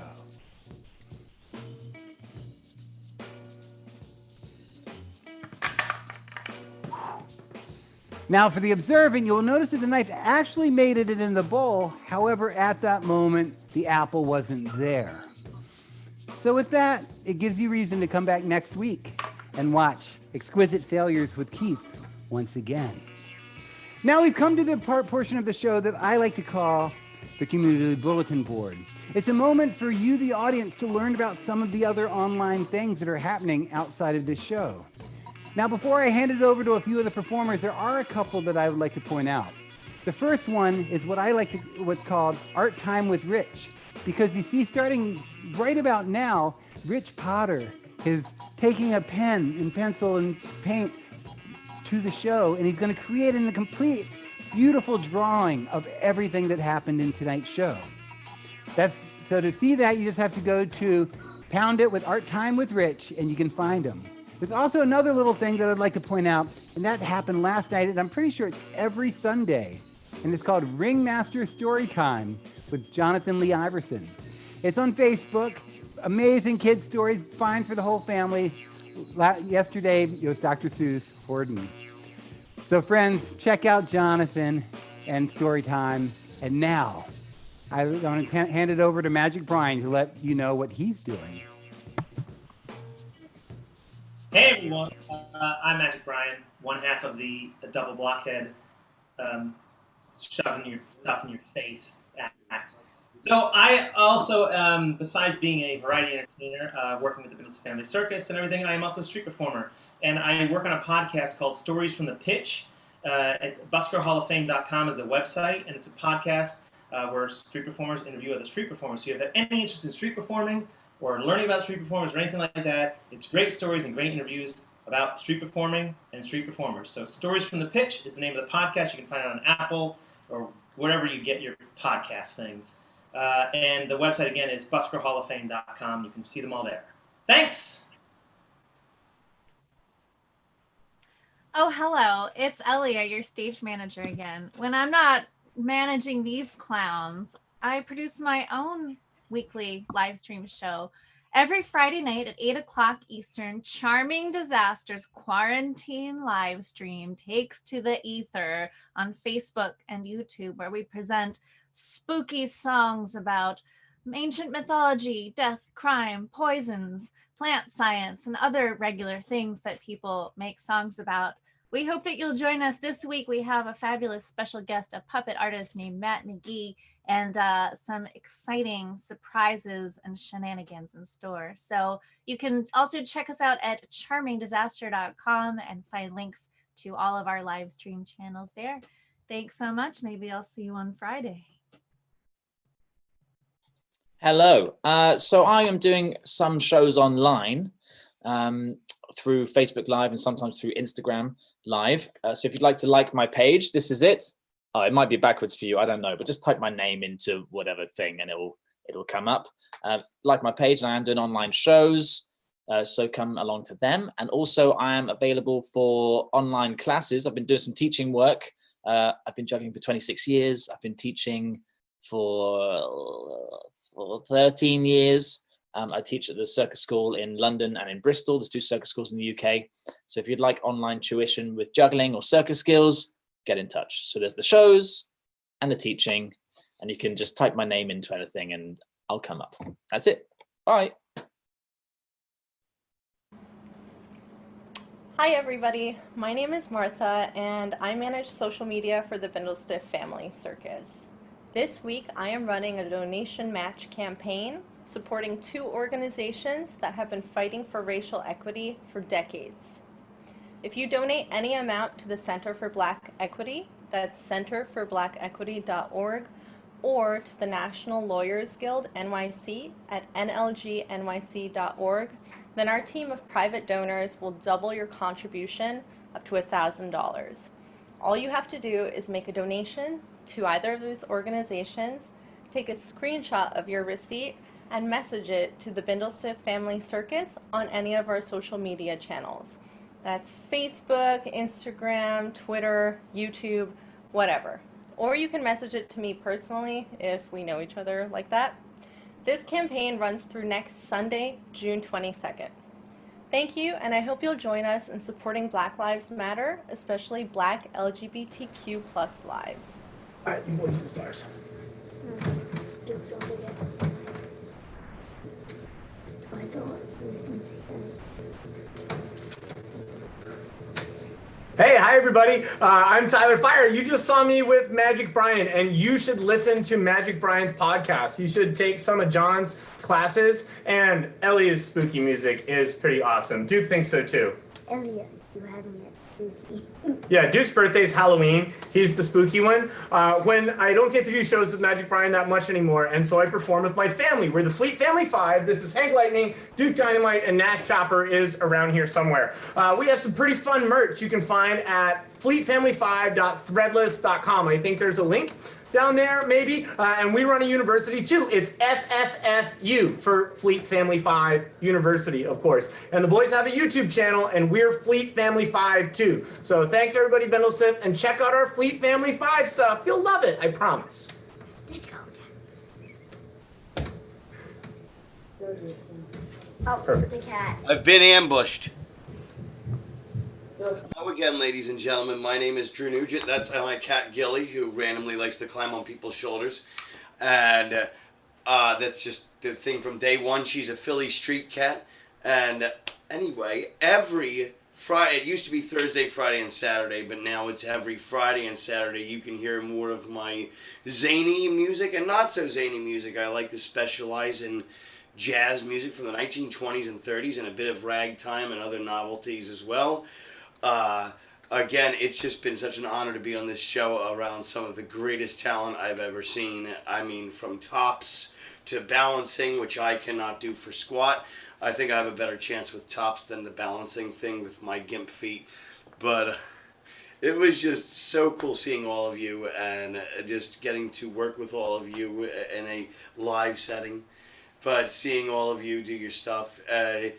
A: Now, for the observant, you'll notice that the knife actually made it in the bowl. However, at that moment, the apple wasn't there. So with that, it gives you reason to come back next week and watch Exquisite Failures with Keith once again. Now we've come to the portion of the show that I like to call the Community Bulletin Board. It's a moment for you, the audience, to learn about some of the other online things that are happening outside of this show. Now, before I hand it over to a few of the performers, there are a couple that I would like to point out. The first one is what's called Art Time with Rich, because you see, starting right about now, Rich Potter is taking a pen and pencil and paint to the show, and he's going to create a complete, beautiful drawing of everything that happened in tonight's show. That's So to see that, you just have to go to Pound It with Art Time with Rich, and you can find them. There's also another little thing that I'd like to point out, and that happened last night, and I'm pretty sure it's every Sunday. And it's called Ringmaster Storytime with Jonathan Lee Iverson. It's on Facebook. Amazing kid stories, fine for the whole family. Yesterday, it was Dr. Seuss Horden. So friends, check out Jonathan and Storytime. And now, I'm going to hand it over to Magic Brian to let you know what he's doing.
G: Hey everyone, I'm Magic Brian, one half of the double blockhead shoving your stuff in your face act. So I also, besides being a variety entertainer, working with the Bindlestiff Family Circus and everything, I am also a street performer. And I work on a podcast called Stories from the Pitch. It's buskerhalloffame.com is the website, and it's a podcast where street performers interview other street performers. So if you have any interest in street performing or learning about street performers or anything like that, it's great stories and great interviews about street performing and street performers. So Stories from the Pitch is the name of the podcast. You can find it on Apple or wherever you get your podcast things. And the website, again, is buskerhalloffame.com. You can see them all there. Thanks!
B: Oh, hello. It's Elia, your stage manager again. When I'm not managing these clowns, I produce my own weekly live stream show. Every Friday night at 8 o'clock Eastern, Charming Disasters Quarantine live stream takes to the ether on Facebook and YouTube, where we present spooky songs about ancient mythology, death, crime, poisons, plant science, and other regular things that people make songs about. We hope that you'll join us this week. We have a fabulous special guest, a puppet artist named Matt McGee, and some exciting surprises and shenanigans in store. So you can also check us out at charmingdisaster.com and find links to all of our live stream channels there. Thanks so much. Maybe I'll see you on Friday.
H: Hello. So I am doing some shows online through Facebook Live and sometimes through Instagram Live. So if you'd like to like my page, this is it. Oh, it might be backwards for you, I don't know, but just type my name into whatever thing and it'll come up. Like my page, and I am doing online shows, so come along to them. And also I am available for online classes. I've been doing some teaching work. I've been juggling for 26 years. I've been teaching for 13 years. I teach at the Cirkus School in London and in Bristol. There's 2 circus schools in the UK. So if you'd like online tuition with juggling or circus skills, get in touch. So there's the shows and the teaching, and you can just type my name into anything and I'll come up. That's it. Bye.
I: Hi everybody, my name is Martha and I manage social media for the Bindlestiff Family Circus. This week I am running a donation match campaign supporting 2 organizations that have been fighting for racial equity for decades. If you donate any amount to the Center for Black Equity, that's centerforbblackequity.org, or to the National Lawyers Guild NYC at nlgnyc.org, then our team of private donors will double your contribution up to $1,000. All you have to do is make a donation to either of those organizations, take a screenshot of your receipt, and message it to the Bindlestiff Family Circus on any of our social media channels. That's Facebook, Instagram, Twitter, YouTube, whatever. Or you can message it to me personally if we know each other like that. This campaign runs through next Sunday, June 22nd. Thank you, and I hope you'll join us in supporting Black Lives Matter, especially Black LGBTQ+ lives.
F: All right, voice the stars. Hey, hi everybody. I'm Tyler Fire. You just saw me with Magic Brian, and you should listen to Magic Brian's podcast. You should take some of John's classes, and Ellie's spooky music is pretty awesome. Duke thinks so too.
J: Elliot, you have me at spooky.
F: Yeah, Duke's birthday is Halloween. He's the spooky one. When I don't get to do shows with Magic Brian that much anymore, and so I perform with my family. We're the Fleet Family 5. This is Hank Lightning, Duke Dynamite, and Nash Chopper is around here somewhere. We have some pretty fun merch you can find at fleetfamily5.threadless.com. I think there's a link down there, maybe. And we run a university too. It's FFFU for Fleet Family 5 University, of course. And the boys have a YouTube channel, and we're Fleet Family 5 too. So thanks everybody, Bindlestiff, and check out our Fleet Family 5 stuff. You'll love it, I promise.
J: Let's go. Oh,
F: Perfect.
J: the cat.
E: I've been ambushed. Hello again, ladies and gentlemen. My name is Drew Nugent. That's my cat Gilly, who randomly likes to climb on people's shoulders. And that's just the thing from day one. She's a Philly street cat. And anyway, every Friday, it used to be Thursday, Friday, and Saturday, but now it's every Friday and Saturday. You can hear more of my zany music and not so zany music. I like to specialize in jazz music from the 1920s and 30s and a bit of ragtime and other novelties as well. Again, it's just been such an honor to be on this show around some of the greatest talent I've ever seen. I mean, from tops to balancing, which I cannot do for squat. I think I have a better chance with tops than the balancing thing with my gimp feet. But it was just so cool seeing all of you and just getting to work with all of you in a live setting. But seeing all of you do your stuff, to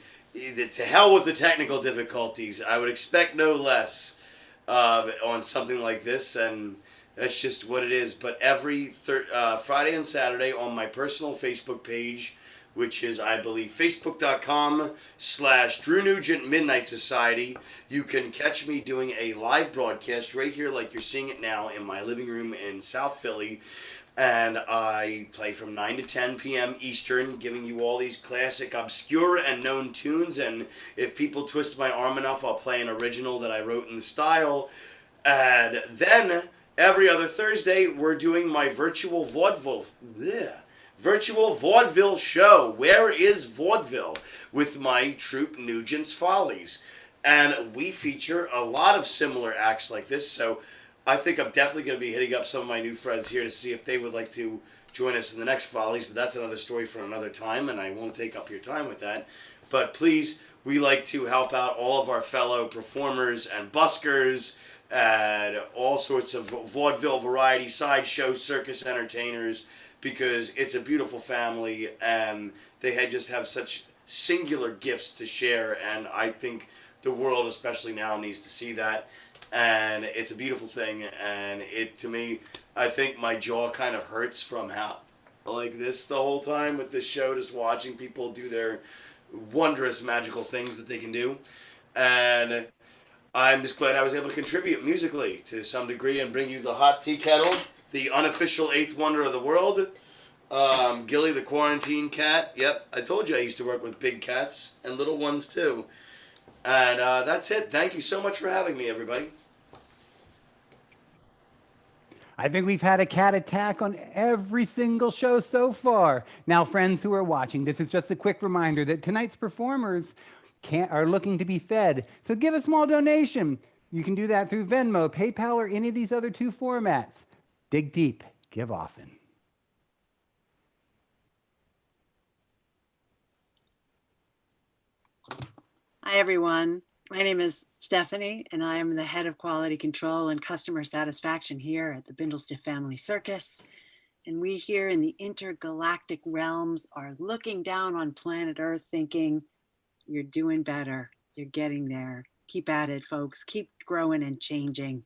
E: hell with the technical difficulties. I would expect no less on something like this, and that's just what it is. But every Friday and Saturday on my personal Facebook page, which is, I believe, facebook.com/Drew Nugent Midnight Society, you can catch me doing a live broadcast right here like you're seeing it now in my living room in South Philly. And I play from 9 to 10 p.m. Eastern, giving you all these classic, obscure, and known tunes. And if people twist my arm enough, I'll play an original that I wrote in the style. And then every other Thursday, we're doing my virtual vaudeville show. Where is Vaudeville? With my troupe Nugent's Follies. And we feature a lot of similar acts like this. So I think I'm definitely going to be hitting up some of my new friends here to see if they would like to join us in the next Follies, but that's another story for another time, and I won't take up your time with that. But please, we like to help out all of our fellow performers and buskers and all sorts of vaudeville, variety, sideshow, circus entertainers, because it's a beautiful family, and they just have such singular gifts to share, and I think the world, especially now, needs to see that. And it's a beautiful thing, and to me, I think my jaw kind of hurts from how like this the whole time with this show, just watching people do their wondrous magical things that they can do. And I'm just glad I was able to contribute musically to some degree and bring you the hot tea kettle, the unofficial eighth wonder of the world, Gilly the quarantine cat. Yep, I told you I used to work with big cats and little ones too. And that's it. Thank you so much for having me, everybody.
A: I think we've had a cat attack on every single show so far. Now, friends who are watching, this is just a quick reminder that tonight's performers are looking to be fed. So give a small donation. You can do that through Venmo, PayPal, or any of these other two formats. Dig deep, give often.
K: Hi, everyone. My name is Stephanie, and I am the head of quality control and customer satisfaction here at the Bindlestiff Family Circus. And we here in the intergalactic realms are looking down on planet Earth thinking, you're doing better. You're getting there. Keep at it, folks. Keep growing and changing.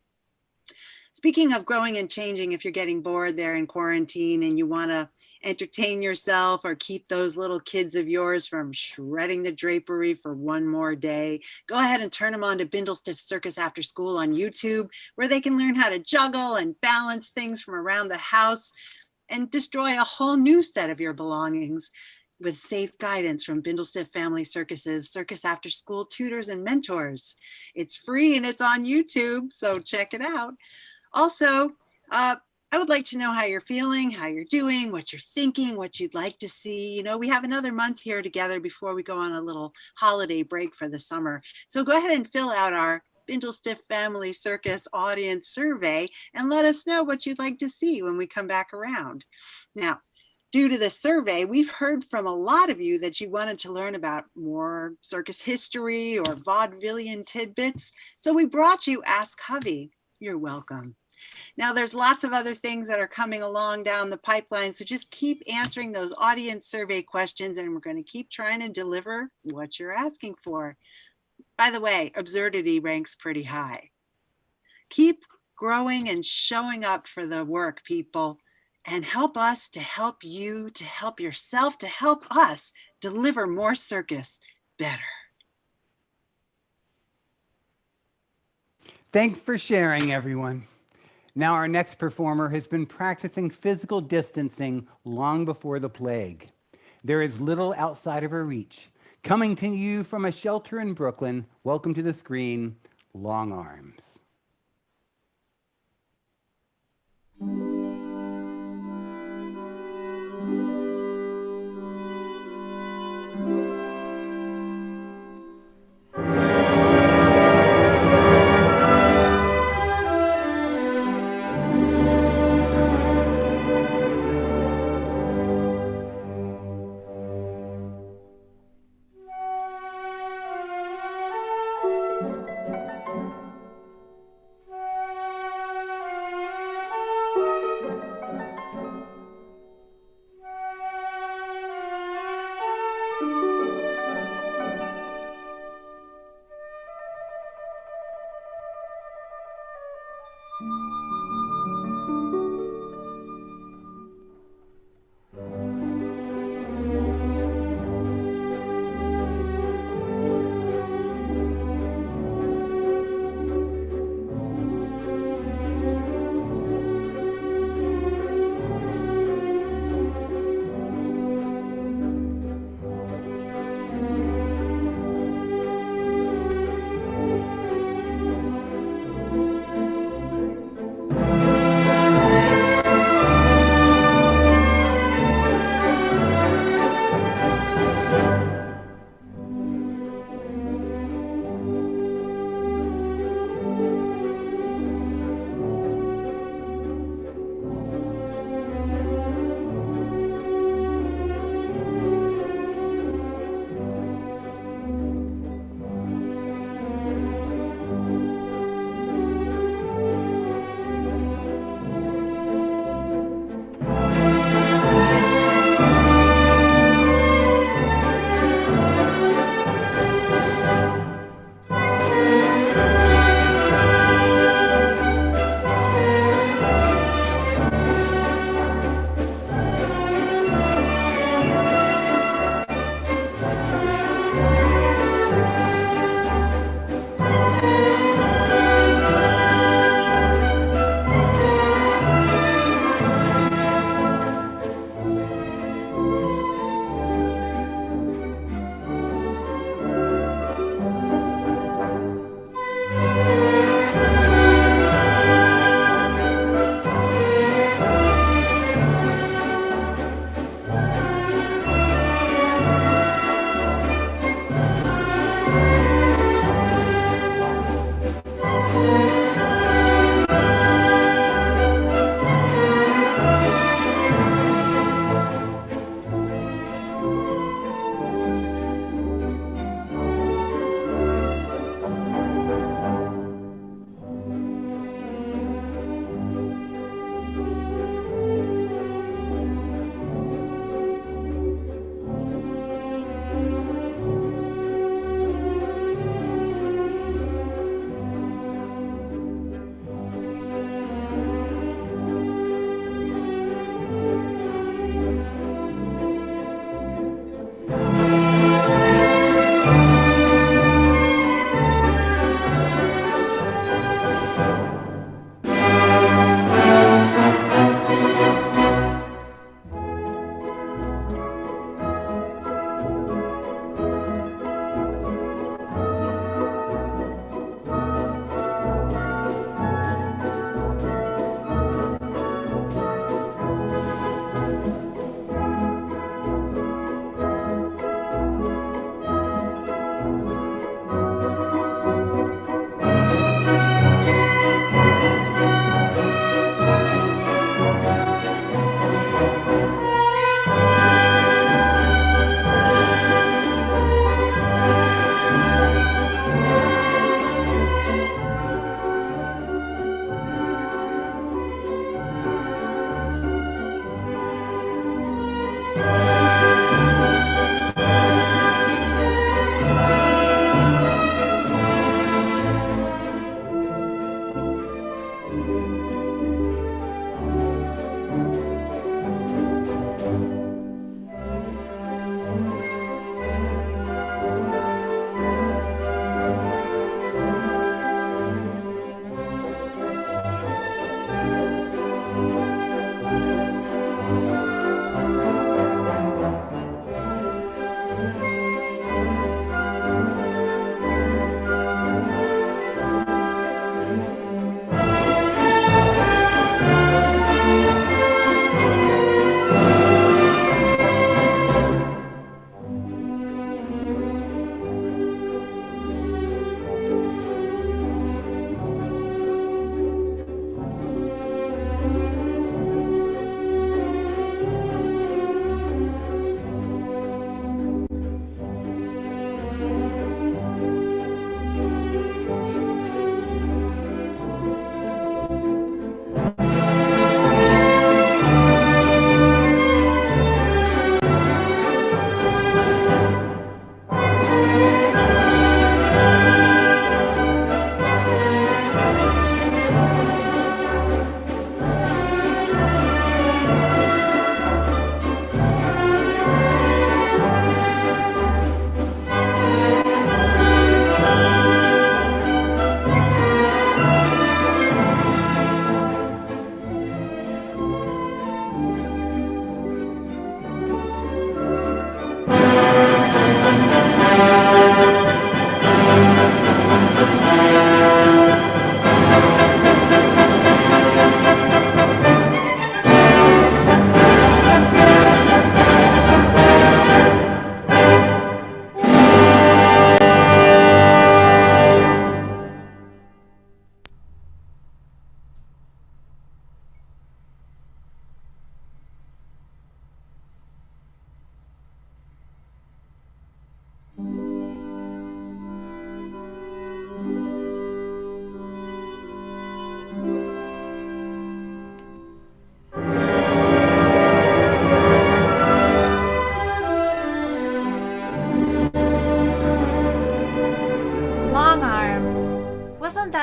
K: Speaking of growing and changing, if you're getting bored there in quarantine and you want to entertain yourself or keep those little kids of yours from shredding the drapery for one more day, go ahead and turn them on to Bindlestiff Circus After School on YouTube, where they can learn how to juggle and balance things from around the house and destroy a whole new set of your belongings with safe guidance from Bindlestiff Family Circus's Circus After School tutors and mentors. It's free and it's on YouTube, so check it out. Also, I would like to know how you're feeling, how you're doing, what you're thinking, what you'd like to see. You know, we have another month here together before we go on a little holiday break for the summer. So go ahead and fill out our Bindlestiff Family Circus audience survey and let us know what you'd like to see when we come back around. Now, due to this survey, we've heard from a lot of you that you wanted to learn about more circus history or vaudevillian tidbits. So we brought you Ask Hovey. You're welcome. Now, there's lots of other things that are coming along down the pipeline. So just keep answering those audience survey questions, and we're going to keep trying to deliver what you're asking for. By the way, absurdity ranks pretty high. Keep growing and showing up for the work, people, and help us to help you, to help yourself, to help us deliver more circus better.
A: Thanks for sharing, everyone. Now, our next performer has been practicing physical distancing long before the plague. There is little outside of her reach. Coming to you from a shelter in Brooklyn, welcome to the screen, Long Arms.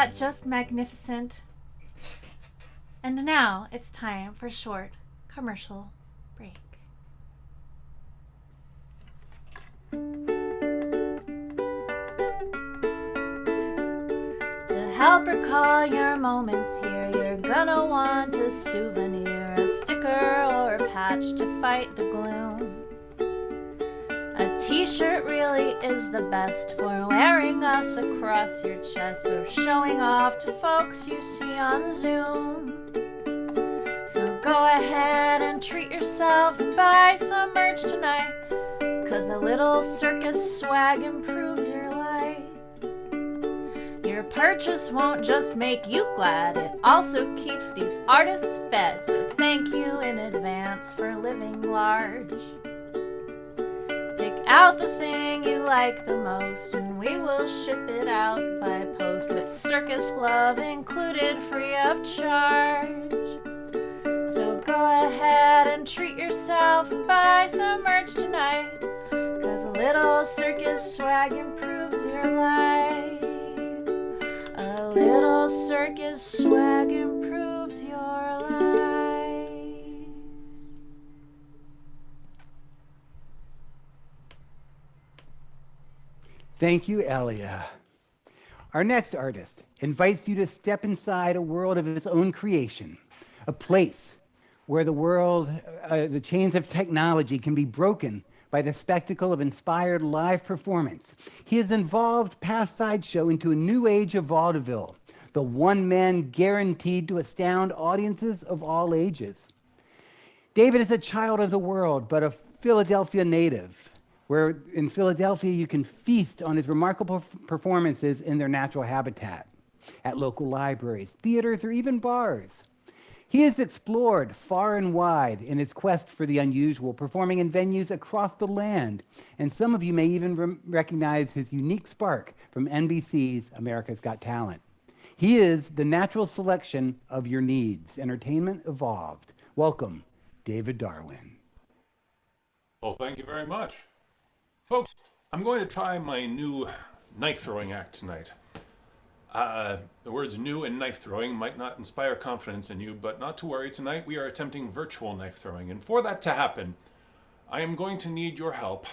B: that just magnificent? And now it's time for a short commercial break. To help recall your moments here, you're gonna want a souvenir, a sticker, or a patch to fight the gloom. A t-shirt really is the best for wearing us across your chest or showing off to folks you see on Zoom. So go ahead and treat yourself and buy some merch tonight, 'cause a little circus swag improves your life. Your purchase won't just make you glad, it also keeps these artists fed, so thank you in advance for living large. Pick out the thing you like the most and we will ship it out by post with circus love included free of charge. So go ahead and treat yourself and buy some merch tonight, 'cause a little circus swag improves your life. A little circus swag improves your life.
A: Thank you, Elia. Our next artist invites you to step inside a world of its own creation, a place where the chains of technology can be broken by the spectacle of inspired live performance. He has evolved past Sideshow into a new age of vaudeville, the one man guaranteed to astound audiences of all ages. David is a child of the world, but a Philadelphia native, where in Philadelphia you can feast on his remarkable performances in their natural habitat, at local libraries, theaters, or even bars. He has explored far and wide in his quest for the unusual, performing in venues across the land. And some of you may even recognize his unique spark from NBC's America's Got Talent. He is the natural selection of your needs. Entertainment evolved. Welcome, David Darwin.
L: Well, thank you very much. Folks, I'm going to try my new knife throwing act tonight. The words new and knife throwing might not inspire confidence in you, but not to worry, tonight we are attempting virtual knife throwing. And for that to happen, I am going to need your help.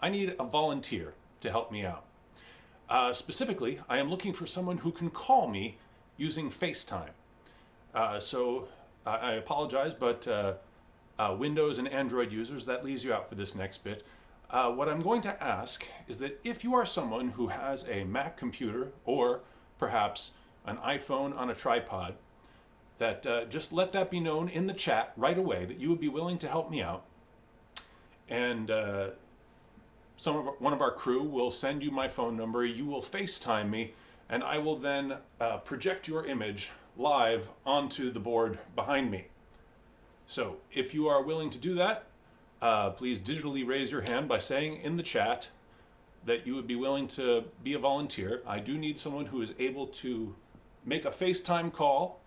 L: I need a volunteer to help me out. Specifically, I am looking for someone who can call me using FaceTime. So I apologize, but Windows and Android users, that leaves you out for this next bit. What I'm going to ask is that if you are someone who has a Mac computer or perhaps an iPhone on a tripod, that just let that be known in the chat right away that you would be willing to help me out. And one of our crew will send you my phone number, you will FaceTime me, and I will then project your image live onto the board behind me. So if you are willing to do that, please digitally raise your hand by saying in the chat that you would be willing to be a volunteer. I do need someone who is able to make a FaceTime call,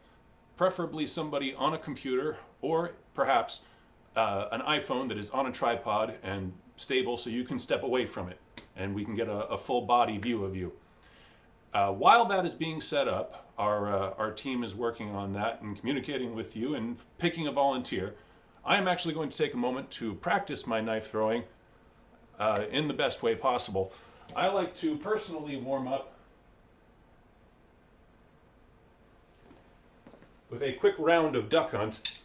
L: preferably somebody on a computer or perhaps an iPhone that is on a tripod and stable so you can step away from it and we can get a full body view of you. While that is being set up, our team is working on that and communicating with you and picking a volunteer. I am actually going to take a moment to practice my knife throwing in the best way possible. I like to personally warm up with a quick round of duck hunt.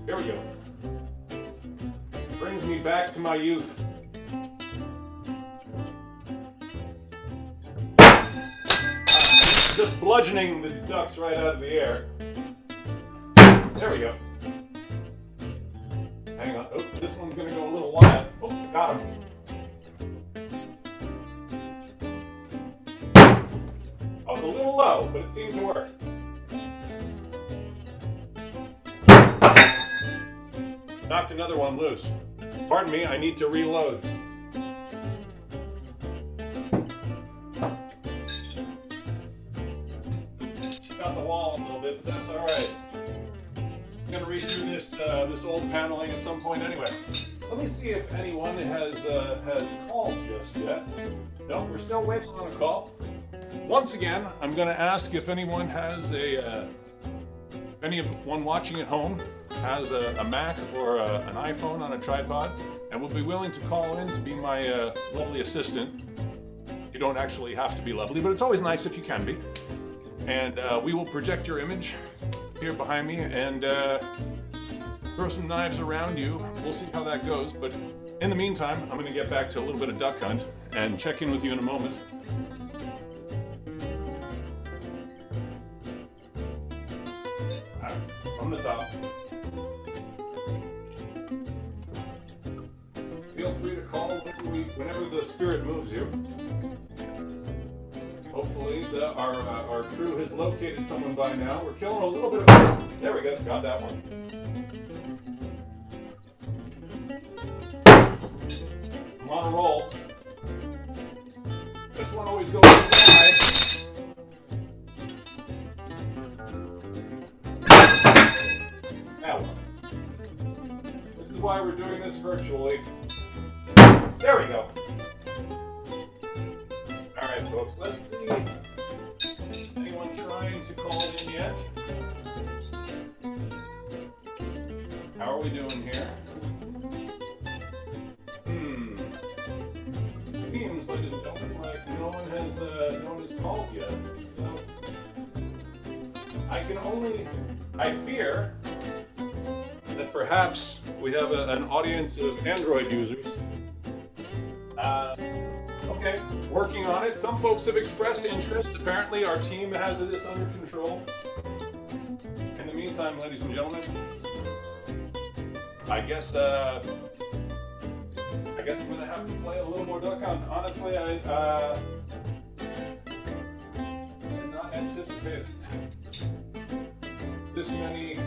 L: Here we go. Brings me back to my youth. Just bludgeoning these ducks right out of the air. There we go. Hang on. Oh, this one's going to go a little wide. Oh, got him. I was a little low, but it seemed to work. Knocked another one loose. Pardon me, I need to reload. Got the wall a little bit, but that's all right. I'm gonna read through this old paneling at some point anyway. Let me see if anyone has called just yet. No, we're still waiting on a call. Once again, I'm going to ask if anyone has anyone watching at home has a Mac or an iPhone on a tripod and will be willing to call in to be my lovely assistant. You don't actually have to be lovely, but it's always nice if you can be. And we will project your image here behind me and throw some knives around you. We'll see how that goes. But in the meantime, I'm going to get back to a little bit of duck hunt and check in with you in a moment. All right, from the top. Feel free to call whenever the spirit moves you. Hopefully our crew has located someone by now. We're killing a little bit of... There we go, got that one. I'm on a roll. This one always goes wide. That one. This is why we're doing this virtually. There we go. Alright folks, let's see. Anyone trying to call in yet? How are we doing here? Seems, ladies and gentlemen, like no one has called yet. So I fear that perhaps we have an audience of Android users. Okay, working on it. Some folks have expressed interest. Apparently our team has this under control. In the meantime, ladies and gentlemen, I guess I'm gonna have to play a little more duck hunt. Honestly, I did not anticipate this many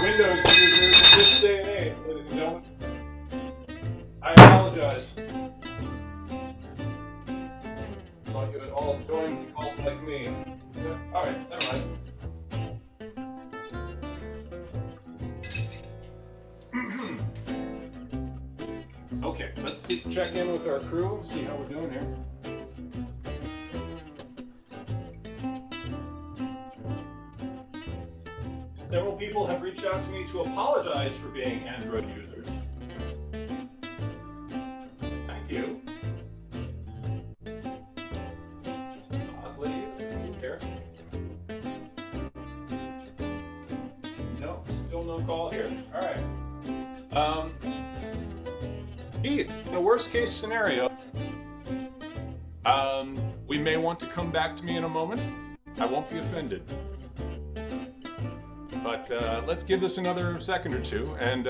L: Windows users in this day and age, ladies and gentlemen. I apologize. Thought you had all joined the cult like me. Yeah, alright, never mind. Okay, let's check in with our crew, see how we're doing here. Several people have reached out to me to apologize for being Android users. Thank you. Oddly, still here. No, still no call here. Alright. Keith, in a worst case scenario, we may want to come back to me in a moment. I won't be offended. But let's give this another second or two, and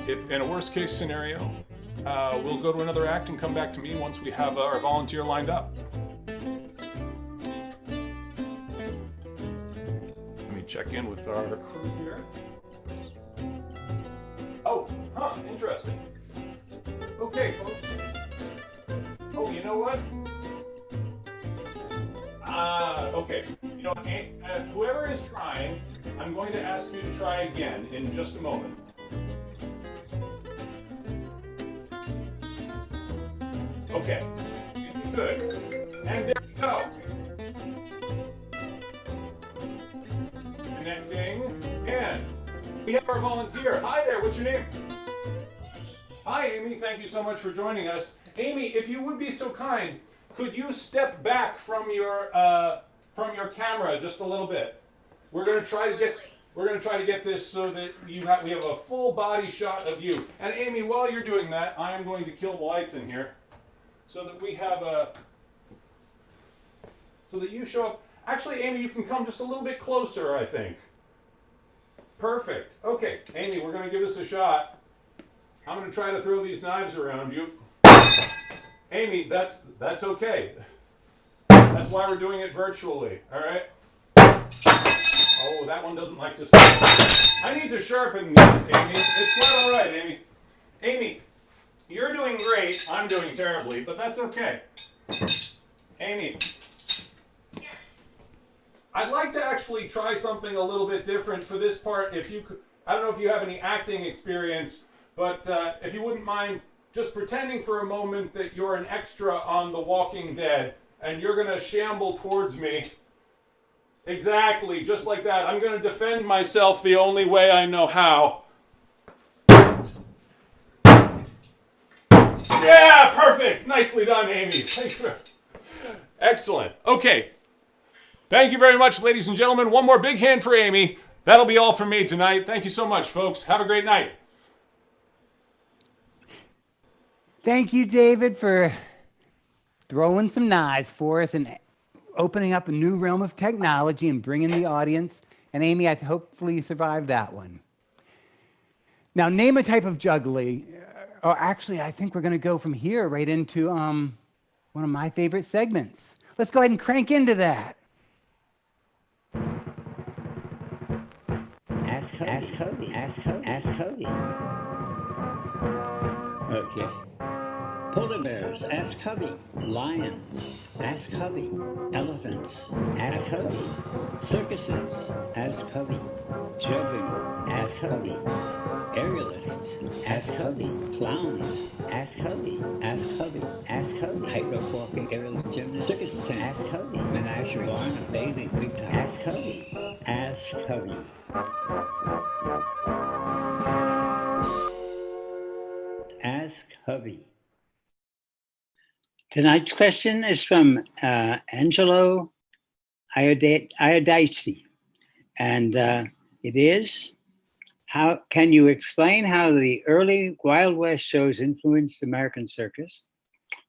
L: if in a worst case scenario, we'll go to another act and come back to me once we have our volunteer lined up. Let me check in with our crew here. Oh, interesting. Okay, folks. Oh, you know what? Okay. You know, whoever is trying, I'm going to ask you to try again in just a moment. Okay. Good. And there we go. Connecting. And we have our volunteer. Hi there, what's your name? Hi, Amy. Thank you so much for joining us. Amy, if you would be so kind, could you step back from your camera just a little bit? We're going to try to get this so that we have a full body shot of you. And Amy, while you're doing that, I am going to kill the lights in here so that we have so that you show up. Actually, Amy, you can come just a little bit closer, I think. Perfect. Okay, Amy, we're going to give this a shot. I'm going to try to throw these knives around you. Amy, that's okay. That's why we're doing it virtually, all right? Oh, that one doesn't like to stop. I need to sharpen these, Amy. It's quite all right, Amy. Amy, you're doing great. I'm doing terribly, but that's okay. Amy, I'd like to actually try something a little bit different for this part. If you could, I don't know if you have any acting experience, but if you wouldn't mind just pretending for a moment that you're an extra on The Walking Dead and you're going to shamble towards me. Exactly, just like that. I'm going to defend myself the only way I know how. Yeah, perfect. Nicely done, Amy. Thank you. Excellent. Okay. Thank you very much, ladies and gentlemen. One more big hand for Amy. That'll be all from me tonight. Thank you so much, folks. Have a great night.
A: Thank you, David, for throwing some knives for us and opening up a new realm of technology and bringing the audience. And Amy, I hopefully you survived that one. Now, name a type of juggling. Or actually, I think we're going to go from here right into one of my favorite segments. Let's go ahead and crank into that.
M: Ask Hobie. Ask Hobie. Okay. Polar bears, ask Hubby. Lions, ask Hubby. Elephants, ask Hubby. Circuses, ask Hubby. Juggling, ask Hubby. Aerialists, ask Hubby. Clowns, ask Hubby. Ask Hubby. Ask Hubby. Tightrope walking, aerial gymnast, circus tent, ask Hubby. Menagerie, barn, bathing, big time, ask Hubby. Ask Hubby. Ask Hubby. Tonight's question is from Angelo Iodici, and it is, how can you explain how the early Wild West shows influenced American circus?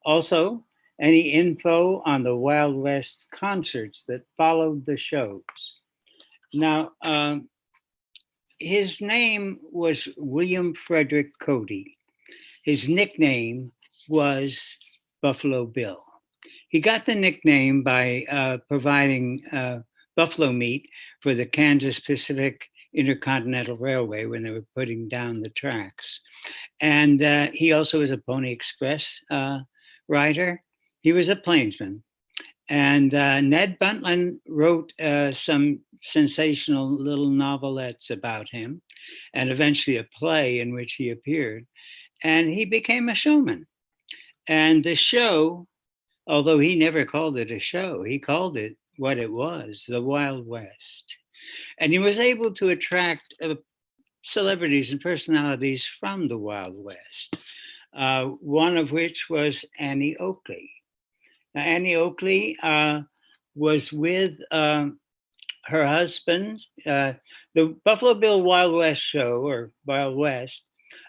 M: Also, any info on the Wild West concerts that followed the shows? Now, his name was William Frederick Cody. His nickname was Buffalo Bill. He got the nickname by providing buffalo meat for the Kansas Pacific Intercontinental Railway when they were putting down the tracks. And he also was a Pony Express rider. He was a plainsman. And Ned Buntland wrote some sensational little novelettes about him, and eventually a play in which he appeared. And he became a showman. And the show, although he never called it a show, he called it what it was, the Wild West. And he was able to attract celebrities and personalities from the Wild West, one of which was Annie Oakley. Now, Annie Oakley was with her husband. The Buffalo Bill Wild West show, or Wild West,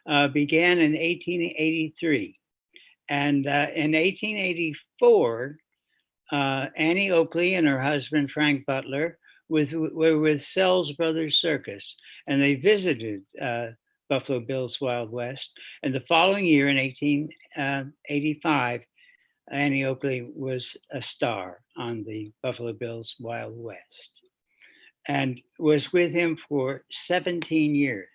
M: began in 1883. And in 1884, Annie Oakley and her husband, Frank Butler, were with Sells Brothers Circus, and they visited Buffalo Bill's Wild West. And the following year, in 1885, Annie Oakley was a star on the Buffalo Bill's Wild West and was with him for 17 years.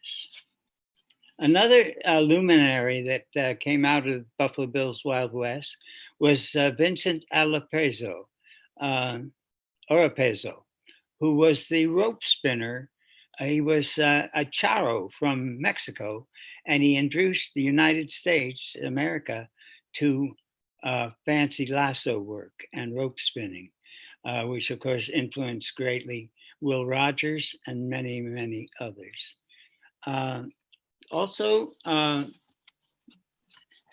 M: Another luminary that came out of Buffalo Bill's Wild West was Vincent Oropezzo, who was the rope spinner. He was a charro from Mexico, and he introduced the United States, America, to fancy lasso work and rope spinning, which of course influenced greatly Will Rogers and many, many others. Also,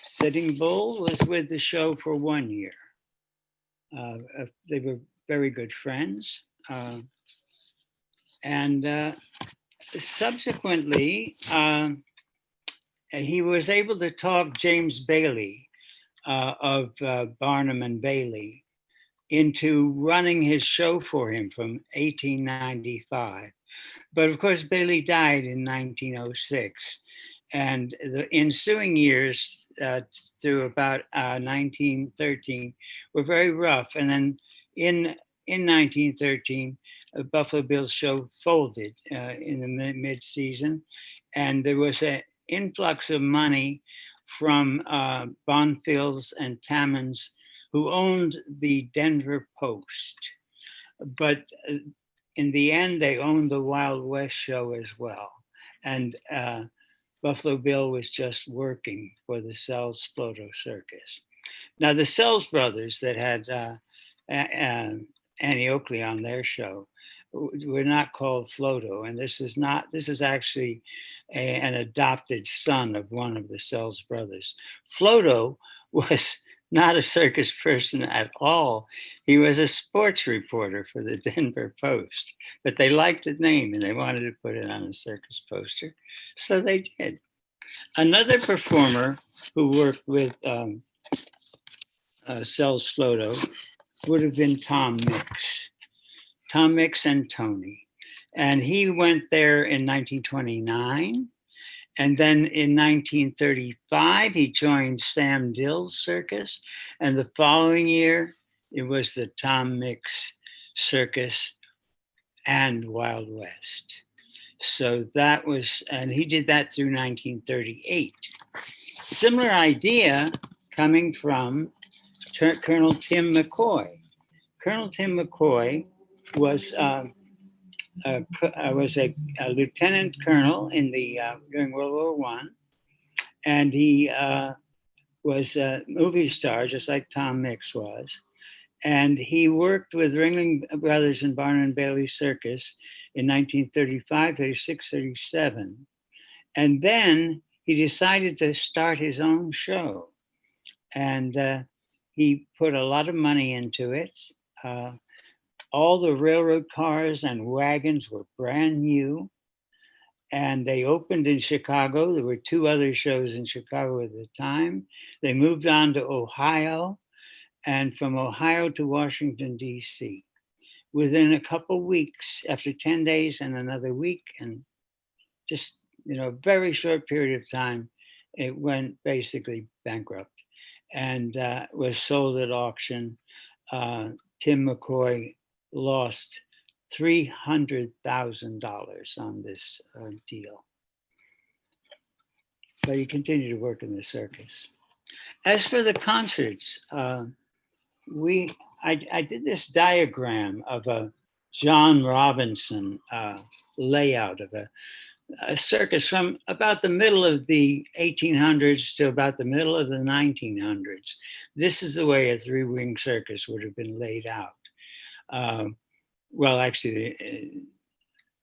M: Sitting Bull was with the show for 1 year. They were very good friends. And subsequently, he was able to talk James Bailey of Barnum and Bailey into running his show for him from 1895. But of course, Bailey died in 1906. And the ensuing years through about 1913 were very rough. And then in 1913, Buffalo Bill's show folded in the mid-season. And there was an influx of money from Bonfils and Tammans, who owned the Denver Post. But in the end, they owned the Wild West show as well. and Buffalo Bill was just working for the Sells Floto Circus. Now, the Sells brothers that had Annie Oakley on their show were not called Floto, and this is actually an adopted son of one of the Sells brothers. Floto was not a circus person at all. He was a sports reporter for the Denver Post, but they liked the name and they wanted to put it on a circus poster, so they did. Another performer who worked with Sells Floto would have been Tom Mix and Tony. And he went there in 1929. And then in 1935, he joined Sam Dill's circus. And the following year, it was the Tom Mix Circus and Wild West. So that was, and he did that through 1938. Similar idea coming from Colonel Tim McCoy. Colonel Tim McCoy was a lieutenant colonel in the during World War I, and he was a movie star just like Tom Mix was, and he worked with Ringling Brothers and Barnum and Bailey Circus in 1935, 36, 37, and then he decided to start his own show, and he put a lot of money into it. All the railroad cars and wagons were brand new, and they opened in Chicago. There were 2 other shows in Chicago at the time. They moved on to Ohio, and from Ohio to Washington, D.C. Within a couple weeks, after 10 days and another week, and just, a very short period of time, it went basically bankrupt and was sold at auction. Tim McCoy lost $300,000 on this deal. But he continued to work in the circus. As for the concerts, I did this diagram of a John Robinson layout of a circus from about the middle of the 1800s to about the middle of the 1900s. This is the way a 3-wing circus would have been laid out. Well, actually,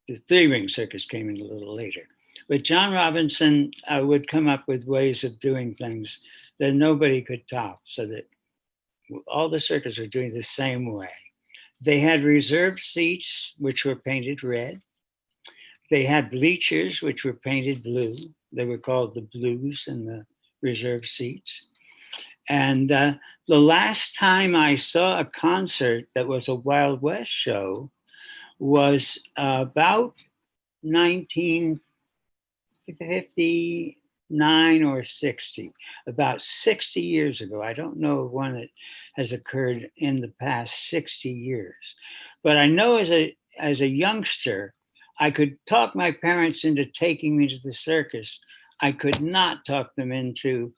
M: the 3-wing circus came in a little later. But John Robinson would come up with ways of doing things that nobody could top, so that all the circus were doing the same way. They had reserved seats, which were painted red. They had bleachers, which were painted blue. They were called the blues in the reserved seats. And the last time I saw a concert that was a Wild West show was about 1959 or 60, about 60 years ago. I don't know of one that has occurred in the past 60 years. But I know as a youngster, I could talk my parents into taking me to the circus. I could not talk them into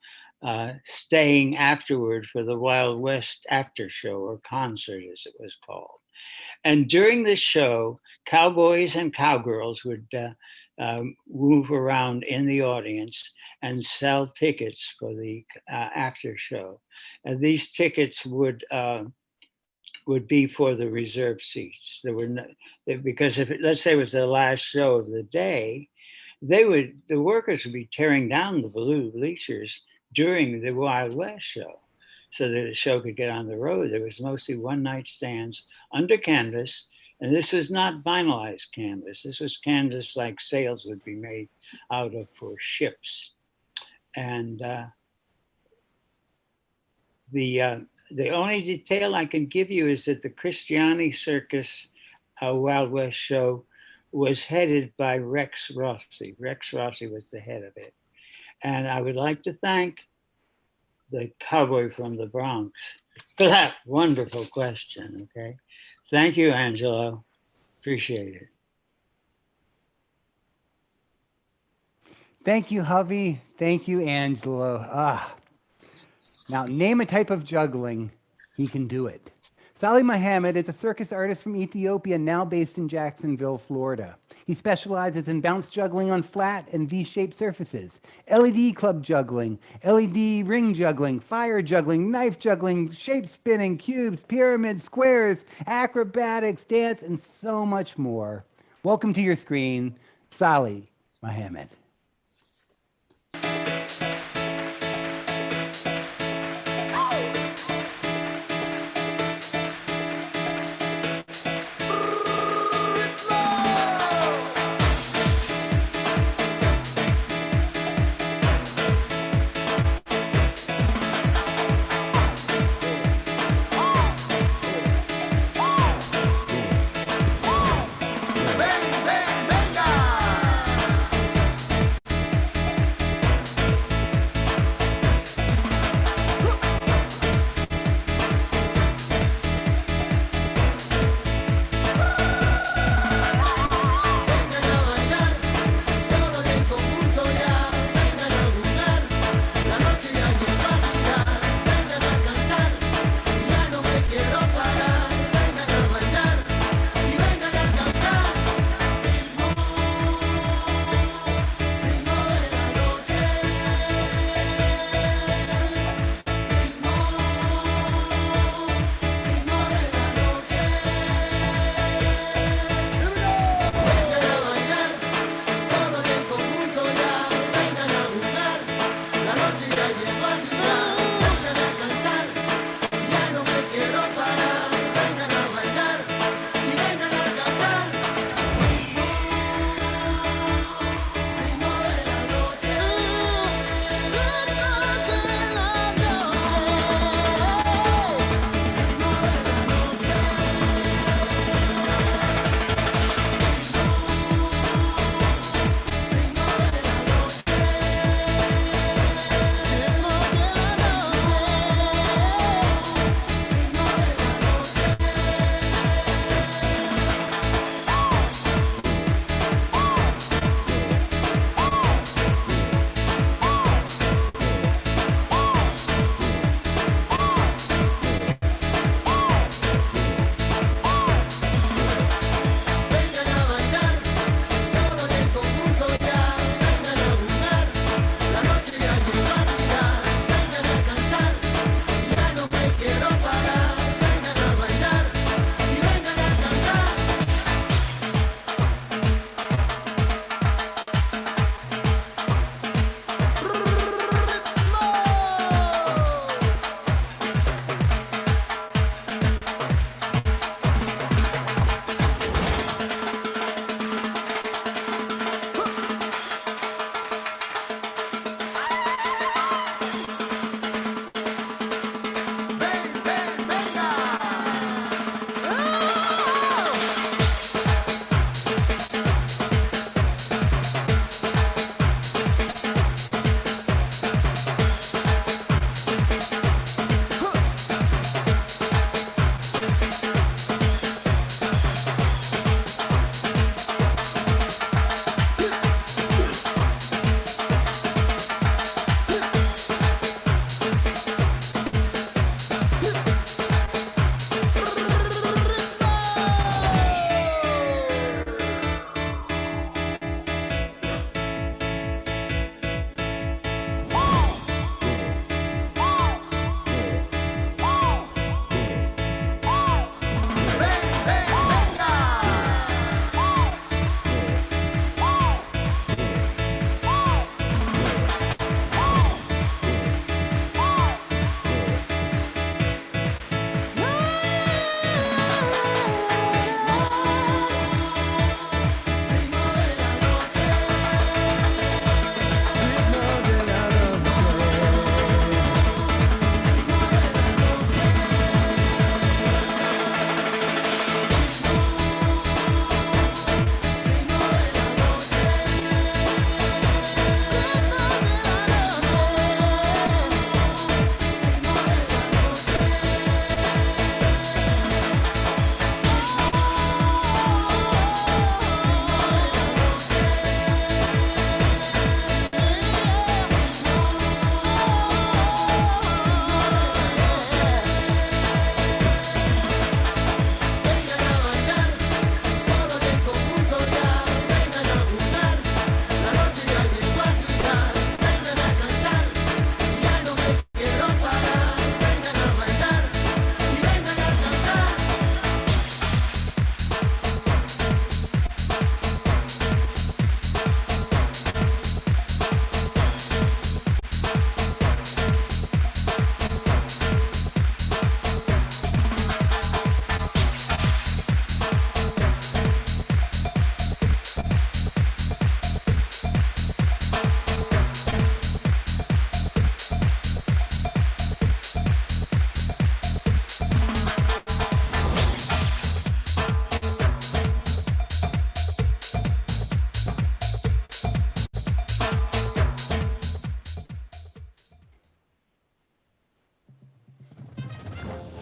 M: staying afterward for the Wild West after show, or concert as it was called. And during the show, cowboys and cowgirls would move around in the audience and sell tickets for the after show. And these tickets would be for the reserved seats. There were no, because if let's say it was the last show of the day, the workers would be tearing down the blue bleachers during the Wild West show, so that the show could get on the road. There was mostly one-night stands under canvas, and this was not vinylized canvas. This was canvas like sails would be made out of for ships. And the only detail I can give you is that the Christiani Circus Wild West show was headed by Rex Rossi. Rex Rossi was the head of it. And I would like to thank the cowboy from the Bronx for that wonderful question, okay? Thank you, Angelo. Appreciate it.
A: Thank you, Hovey. Thank you, Angelo. Now, name a type of juggling, he can do it. Salih Mohammed is a circus artist from Ethiopia, now based in Jacksonville, Florida. He specializes in bounce juggling on flat and V-shaped surfaces, LED club juggling, LED ring juggling, fire juggling, knife juggling, shape spinning, cubes, pyramids, squares, acrobatics, dance, and so much more. Welcome to your screen, Salih Mohammed.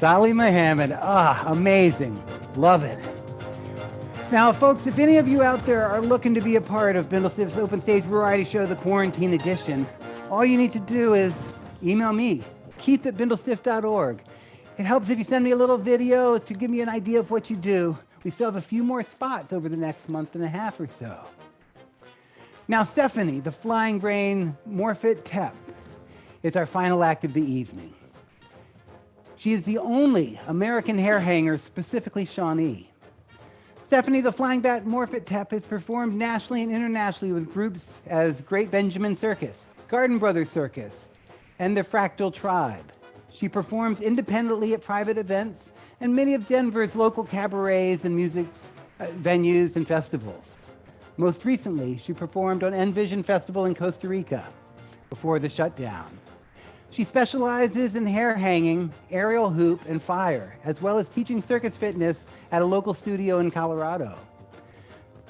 A: Sally Muhammad. Amazing. Love it. Now, folks, if any of you out there are looking to be a part of Bindlestiff's Open Stage Variety Show, the Quarantine Edition, all you need to do is email me, keith@bindlestiff.org. It helps if you send me a little video to give me an idea of what you do. We still have a few more spots over the next month and a half or so. Now, Stephanie, the Flying Brain Morphet Tep, is our final act of the evening. She is the only American hair hanger specifically Shawnee. Stephanie, the Flying Bat Morphet Tep, has performed nationally and internationally with groups as Great Benjamin Circus, Garden Brothers Circus, and the Fractal Tribe. She performs independently at private events and many of Denver's local cabarets and music venues and festivals. Most recently, she performed on Envision Festival in Costa Rica before the shutdown. She specializes in hair hanging, aerial hoop, and fire, as well as teaching circus fitness at a local studio in Colorado.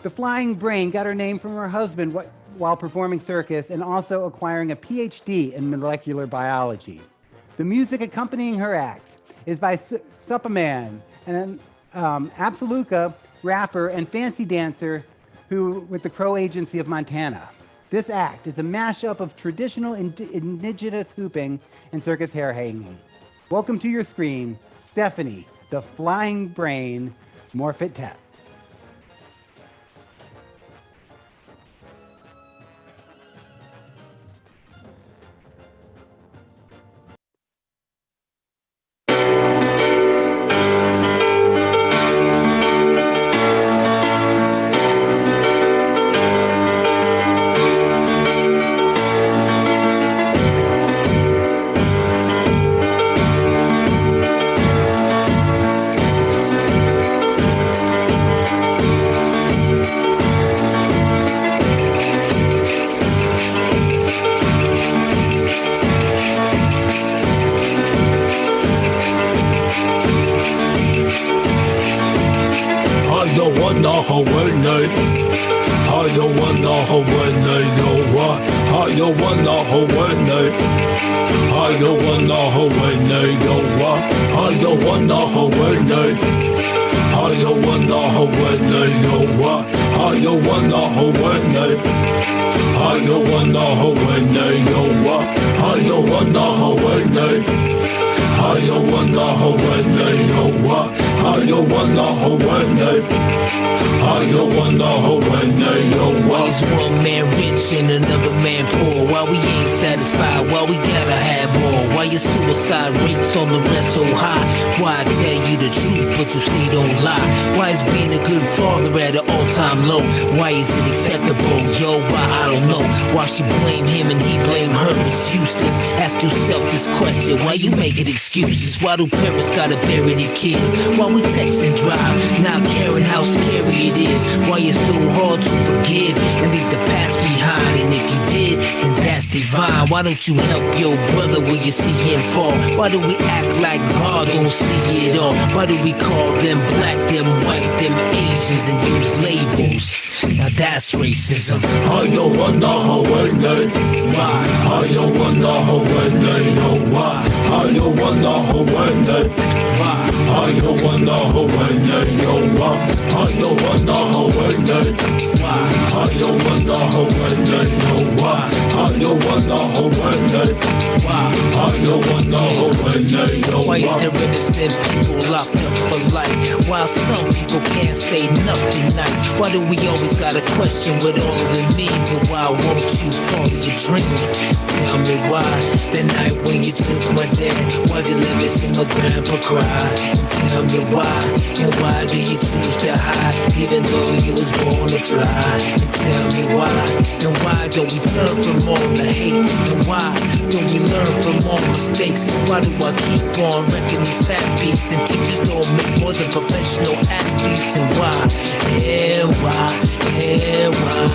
A: The Flying Brain got her name from her husband while performing circus and also acquiring a PhD in molecular biology. The music accompanying her act is by Suppaman, an Absoluca rapper and fancy dancer with the Crow Agency of Montana. This act is a mashup of traditional indigenous hooping and circus hair hanging. Welcome to your screen, Stephanie, the Flying Brain Morphet Tep.
N: She blame him and he blame her, it's useless. Ask yourself this question, why you making excuses? Why do parents gotta bury their kids? Why we text and drive, not caring how scary it is? Why it's so hard to forgive and leave the past behind? And if you did, then that's divine. Why don't you help your brother when you see him fall? Why do we act like God don't see it all? Why do we call them black, them white, them Asians and use labels? Now that's racism.
O: I don't wonder how I know why. I don't wonder how I know why. I don't wonder how I know why. I don't wonder how I know why. I don't wonder how I know why. I don't wonder how I know why. I don't wonder how I know why. I don't wonder how I know why.
N: Why is there innocent people locked up for life, while some people can't say nothing nice? Why do we always gotta question what all of it means? And why won't you follow your dreams? Tell me why, the night when you took my dad, why'd you let me see my grandpa cry? And tell me why, and why do you choose to hide, even though you was born to fly? And tell me why, and why don't we turn from all the hate? And why don't we learn from all mistakes? And why do I keep on wrecking these fat beats? And teachers don't make more than professional athletes? And why, and why, and why,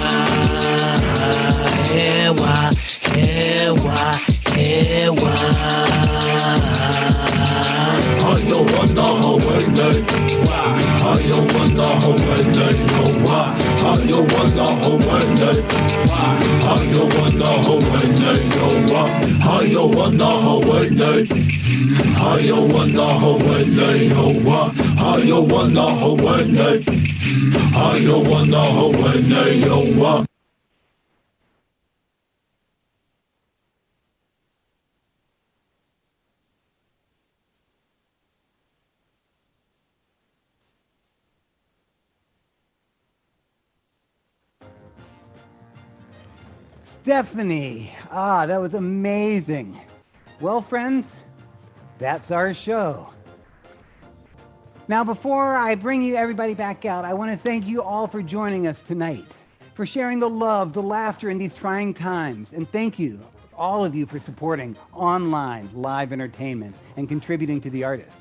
N: and why, and why, and why?
O: I don't wonder how I know why. I don't wonder how I know why. I don't wonder how I know why. I don't wonder how I know why. I you wonder how I know? How you wonder how I know? How you wonder how I know? How you wonder how I know?
A: Stephanie, that was amazing. Well, friends, that's our show. Now, before I bring you everybody back out, I want to thank you all for joining us tonight, for sharing the love, the laughter in these trying times. And thank you, all of you, for supporting online live entertainment and contributing to the artist.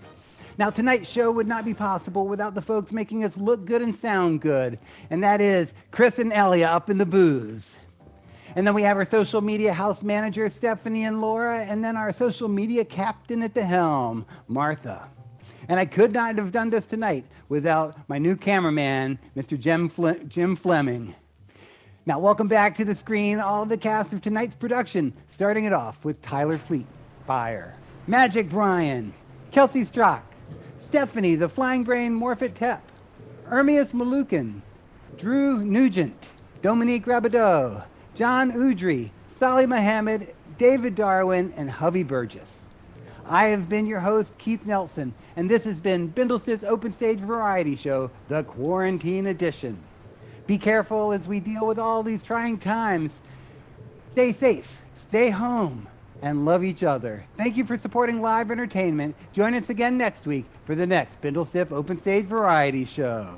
A: Now, tonight's show would not be possible without the folks making us look good and sound good, and that is Chris and Elia up in the booths. And then we have our social media house manager, Stephanie and Laura, and then our social media captain at the helm, Martha. And I could not have done this tonight without my new cameraman, Mr. Jim Fleming. Now, welcome back to the screen, all of the cast of tonight's production, starting it off with Tyler Fleet, Fire, Magic Brian, Kelsey Strock, Stephanie, the Flying Brain Morphit Tep, Ermias Malukin, Drew Nugent, Dominique Rabideau, John Udry, Sally Mohammed, David Darwin, and Hovey Burgess. I have been your host, Keith Nelson, and this has been Bindlestiff's Open Stage Variety Show, the Quarantine Edition. Be careful as we deal with all these trying times. Stay safe, stay home, and love each other. Thank you for supporting live entertainment. Join us again next week for the next Bindlestiff Open Stage Variety Show.